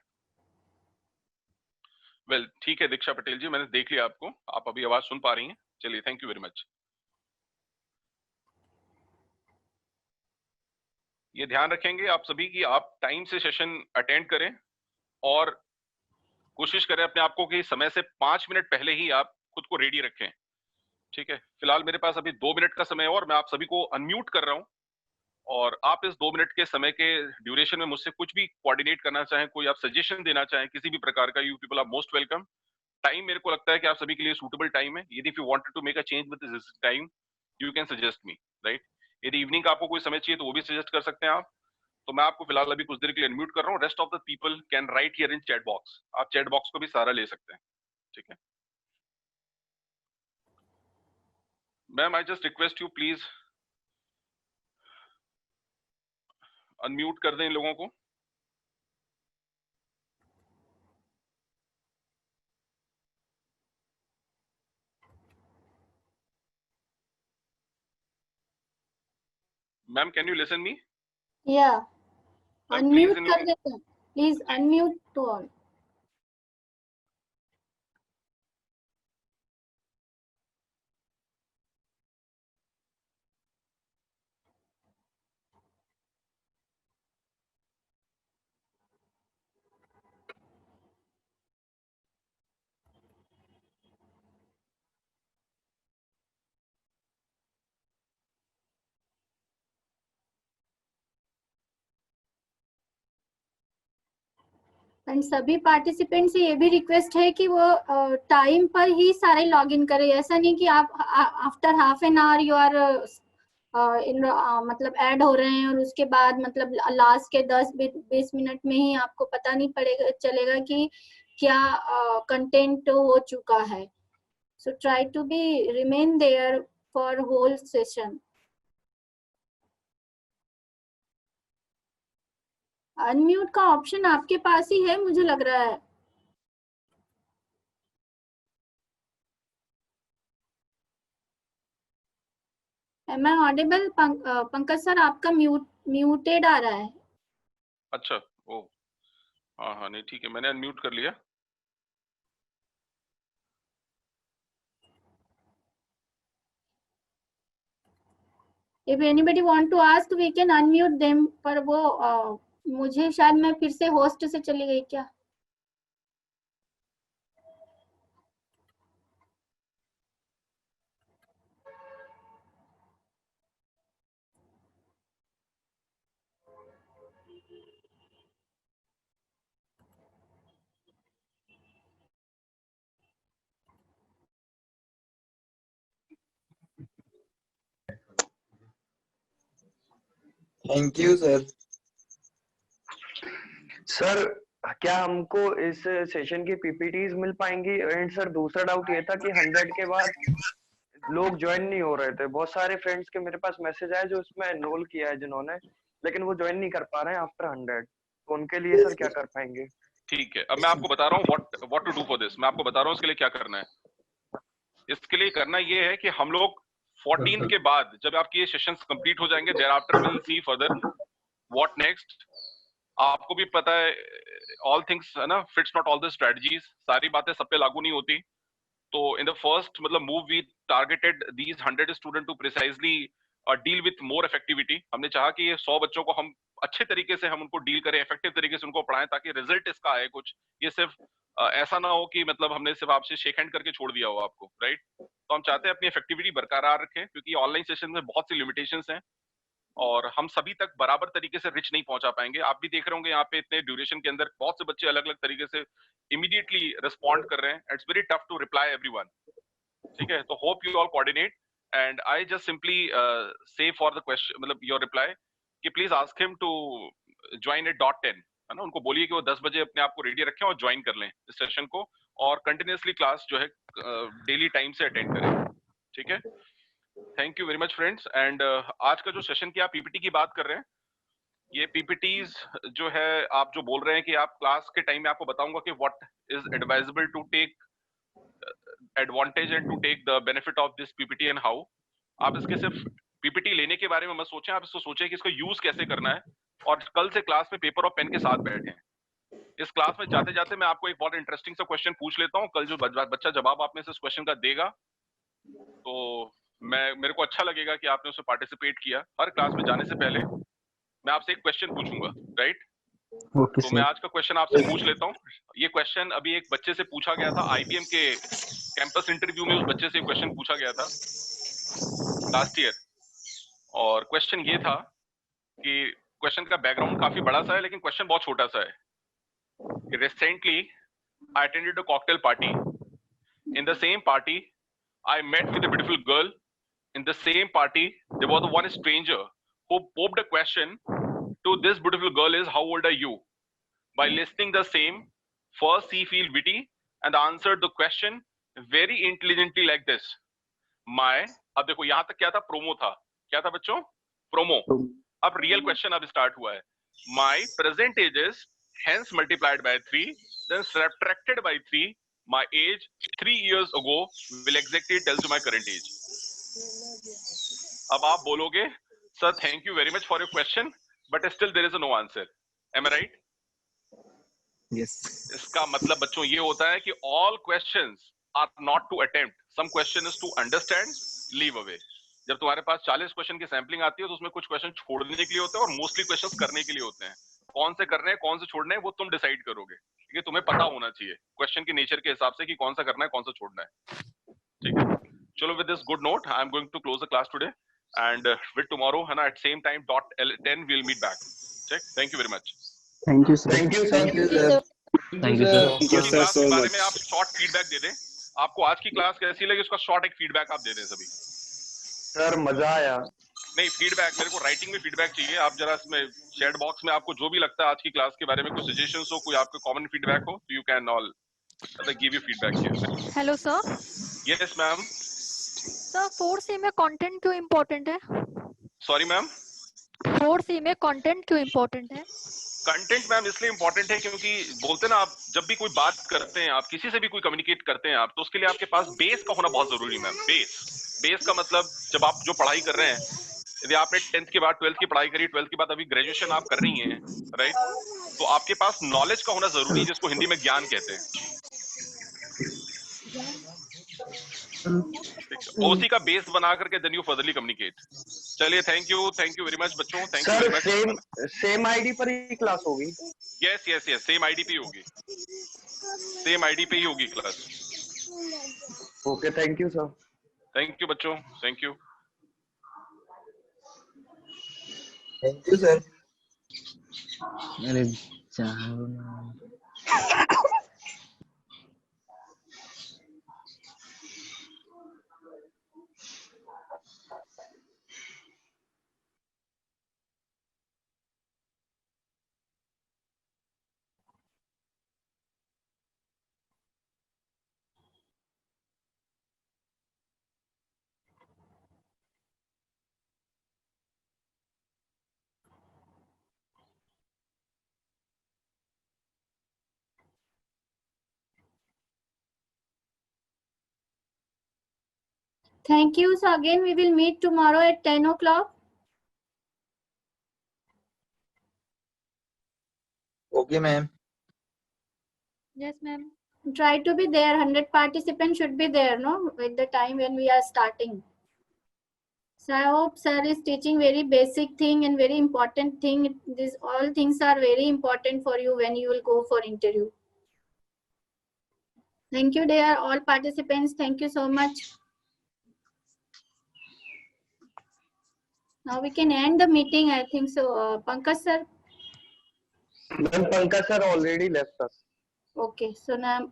वेल, ठीक है दीक्षा पटेल जी, मैंने देख लिया आपको, आप अभी आवाज सुन पा रही हैं। चलिए, थैंक यू वेरी मच। ये ध्यान रखेंगे आप सभी कि आप टाइम से सेशन अटेंड करें, और कोशिश करें अपने आप को कि समय से 5 मिनट पहले ही आप खुद को रेडी रखें, ठीक है। फिलहाल मेरे पास अभी 2 मिनट का समय है, और मैं आप सभी को अनम्यूट कर रहा हूं, और आप इस 2 मिनट के समय के ड्यूरेशन में मुझसे कुछ भी कोऑर्डिनेट करना चाहें, कोई आप सजेशन देना चाहें किसी भी प्रकार का, you people are most welcome. Time मेरे को लगता है कि आप सभी के लिए सूटेबल टाइम है। यदि if you wanted to make a change with this time, you can suggest me, right. यदि इवनिंग का आपको कोई समय चाहिए तो वो भी सजेस्ट कर सकते हैं आप। तो मैं आपको फिलहाल अभी कुछ देर के लिए अनम्यूट कर रहा हूँ। Rest of the people can write here in chat box, आप चैट बॉक्स को भी सहारा ले सकते हैं, ठीक है। Ma'am, I just request you, please unmute कर दें इन लोगों को। Ma'am, can you listen me? या अनम्यूट प्लीज कर देते हैं, please unmute to all. And सभी पार्टिसिपेंट से ये भी रिक्वेस्ट है कि वो टाइम पर ही सारे लॉगिन करें। ऐसा नहीं कि आप after half an hour you are मतलब ऐड हो रहे हैं, और उसके बाद मतलब लास्ट के 10-20 मिनट में ही आपको पता नहीं पड़ेगा चलेगा कि क्या कंटेंट हो चुका है। So try to be remain there for whole session. Unmute का ऑप्शन आपके पास ही है, मुझे लग रहा है। Am I audible? Pankaj sir, आपका म्यूटेड आ रहा है। अच्छा, ओ हाँ हाँ, नहीं ठीक है, मैंने अनम्यूट कर लिया। If anybody want to ask, we can unmute them. पर वो मुझे शायद मैं फिर से होस्ट से चली गई क्या? Thank you sir. सर क्या हमको इस सेशन की पीपीटीज मिल पाएंगी? एंड सर दूसरा डाउट ये था कि 100 के बाद लोग ज्वाइन नहीं हो रहे थे। बहुत सारे फ्रेंड्स के मेरे पास मैसेज आए जो इसमें एनरोल किया है जिन्होंने, लेकिन वो ज्वाइन नहीं कर पा रहे हैं आफ्टर 100। तो उनके लिए सर क्या कर पाएंगे? ठीक है, अब मैं आपको बता रहा हूँ what to do for this. मैं आपको बता रहा हूँ इसके लिए क्या करना है। इसके लिए करना ये है कि हम लोग 14 के बाद जब आपकी ये सेशंस कंप्लीट हो जाएंगे, thereafter will see further what next. आपको भी पता है ऑल थिंग्स है ना, fits not all the strategies, सारी बातें सब पे लागू नहीं होती। तो इन द फर्स्ट मतलब move we targeted these 100 student to precisely deal with more effectivity. हमने चाहा कि ये 100 बच्चों को हम अच्छे तरीके से हम उनको डील करें, इफेक्टिव तरीके से उनको पढ़ाएं, ताकि रिजल्ट इसका आए कुछ। ये सिर्फ ऐसा ना हो कि मतलब हमने सिर्फ आपसे शेक हैंड करके छोड़ दिया हो आपको, राइट। तो हम चाहते हैं अपनी इफेक्टिविटी बरकरार रखें, क्योंकि ऑनलाइन सेशन में बहुत सी लिमिटेशंस हैं और हम सभी तक बराबर तरीके से रिच नहीं पहुंचा पाएंगे। आप भी देख रहे होंगे यहाँ पे इतने ड्यूरेशन के अंदर बहुत से बच्चे अलग अलग तरीके से इमीडिएटली रिस्पॉन्ड कर रहे हैं। It's very tough to reply everyone, ठीक है। तो hope you all coordinate and I just simply say for the question मतलब योर रिप्लाई कि please ask him to join at .10, है ना। उनको बोलिए कि वो 10 बजे अपने आप को रेडी रखें और ज्वाइन कर लें इस सेशन को, और कंटिन्यूअसली क्लास जो है डेली टाइम से अटेंड करें, ठीक है। Thank you very much friends. And आज का जो सेशन की आप पीपीटी की बात कर रहे हैं, ये पीपीटीज जो है आप जो बोल रहे हैं कि आप क्लास के टाइम में आपको बताऊंगा कि what is advisable to take advantage and to take the benefit of this PPT and how. आप इसके सिर्फ पीपीटी लेने के बारे में मत सोचें, आप इसको सोचें कि इसको यूज कैसे करना है, और कल से क्लास में पेपर और पेन के साथ बैठें। इस क्लास में जाते जाते मैं आपको एक बहुत इंटरेस्टिंग सा क्वेश्चन पूछ लेता हूँ। कल जो बच्चा जवाब आप में से इस क्वेश्चन का देगा, तो मेरे को अच्छा लगेगा कि आपने उसमें पार्टिसिपेट किया। हर क्लास में जाने से पहले मैं आपसे एक क्वेश्चन पूछूंगा, राइट। तो मैं आज का क्वेश्चन आपसे पूछ लेता हूँ। ये क्वेश्चन अभी एक बच्चे से पूछा गया था, आईबीएम के कैंपस इंटरव्यू में उस बच्चे से क्वेश्चन पूछा गया था लास्ट ईयर। और क्वेश्चन ये था कि क्वेश्चन का बैकग्राउंड काफी बड़ा सा है, लेकिन क्वेश्चन बहुत छोटा सा है। Recently I attended a cocktail party. In the same party I met with a beautiful girl. In the same party, there was one stranger who posed a question to this beautiful girl is, how old are you? By listening the same, first she feel witty and answered the question very intelligently like this. My, अब देखो यहाँ तक क्या था, प्रोमो था। क्या था बच्चों? प्रोमो। अब रियल क्वेश्चन अब स्टार्ट हुआ है। My present age is hence multiplied by 3, then subtracted by 3. My age 3 years ago will exactly tells you my current age. अब आप बोलोगे, sir, thank you very much for your question, but still there is a no answer. Am I right? Yes. इसका मतलब बच्चों ये होता है कि all questions are not to attempt. Some question is to understand, leave away. जब तुम्हारे पास 40 क्वेश्चन की सैंपलिंग आती है तो उसमें कुछ क्वेश्चन छोड़ने के लिए होते हैं और मोस्टली क्वेश्चंस करने के लिए होते हैं। कौन से करने हैं, कौन से छोड़ने हैं, वो तुम डिसाइड करोगे। ये तुम्हें पता होना चाहिए क्वेश्चन के नेचर के हिसाब से कि कौन सा करना है, कौन सा छोड़ना है, ठीक है। चलो, with this good note I am going to close the class today and with tomorrow है ना at same time .10 we will meet back. ठीक, thank you very much. Thank you sir. Thank you sir. Thank you sir. Class के बारे में आप शॉर्ट फीडबैक दे दें। आपको आज की क्लास कैसी लगी उसका शॉर्ट एक फीडबैक आप दे दें सभी। सर मजा आया। नहीं, फीडबैक मेरे को राइटिंग में फीडबैक चाहिए। आप जरा इसमें चैट बॉक्स में आपको जो भी लगता है आज की क्लास के बारे में, कुछ सजेशंस हो, कोई आपके कॉमन फीडबैक हो, तो you can all give you feedback here. Hello sir. Yes ma'am. Sir 4C में कंटेंट क्यों इम्पोर्टेंट है? Sorry ma'am. 4C में कंटेंट क्यों इम्पोर्टेंट है? कंटेंट मैम इसलिए इंपॉर्टेंट है क्योंकि बोलते ना आप जब भी कोई बात करते हैं, आप किसी से भी कोई कम्युनिकेट करते हैं आप, तो उसके लिए आपके पास बेस का होना बहुत जरूरी है मैम। बेस का मतलब जब आप जो पढ़ाई कर रहे हैं, यदि आपने 10th के बाद 12th की पढ़ाई करी, 12th के बाद अभी ग्रेजुएशन आप कर रही हैं, राइट, तो आपके पास नॉलेज का होना जरूरी है, जिसको हिंदी में ज्ञान कहते हैं। ओसी का बेस बना करके देन यू फर्दरली कम्युनिकेट। चलिए, थैंक यू वेरी मच बच्चों, thank you very much. Same ID पर ही क्लास होगी? Yes yes yes, same ID पे ही होगी, सेम आईडी पे ही होगी class. Okay, thank you sir. Thank you बच्चों, thank you. Thank you sir. अरे जाओ ना। Thank you. So again, we will meet tomorrow at 10 o'clock. Okay, ma'am. Yes, ma'am. Try to be there. 100 participants should be there, no, at the time when we are starting. So I hope sir is teaching very basic thing and very important thing. These all things are very important for you when you will go for interview. Thank you, dear all participants. Thank you so much. Now we can end the meeting, I think so. Pankaj sir. Pankaj sir already left us. Okay, so now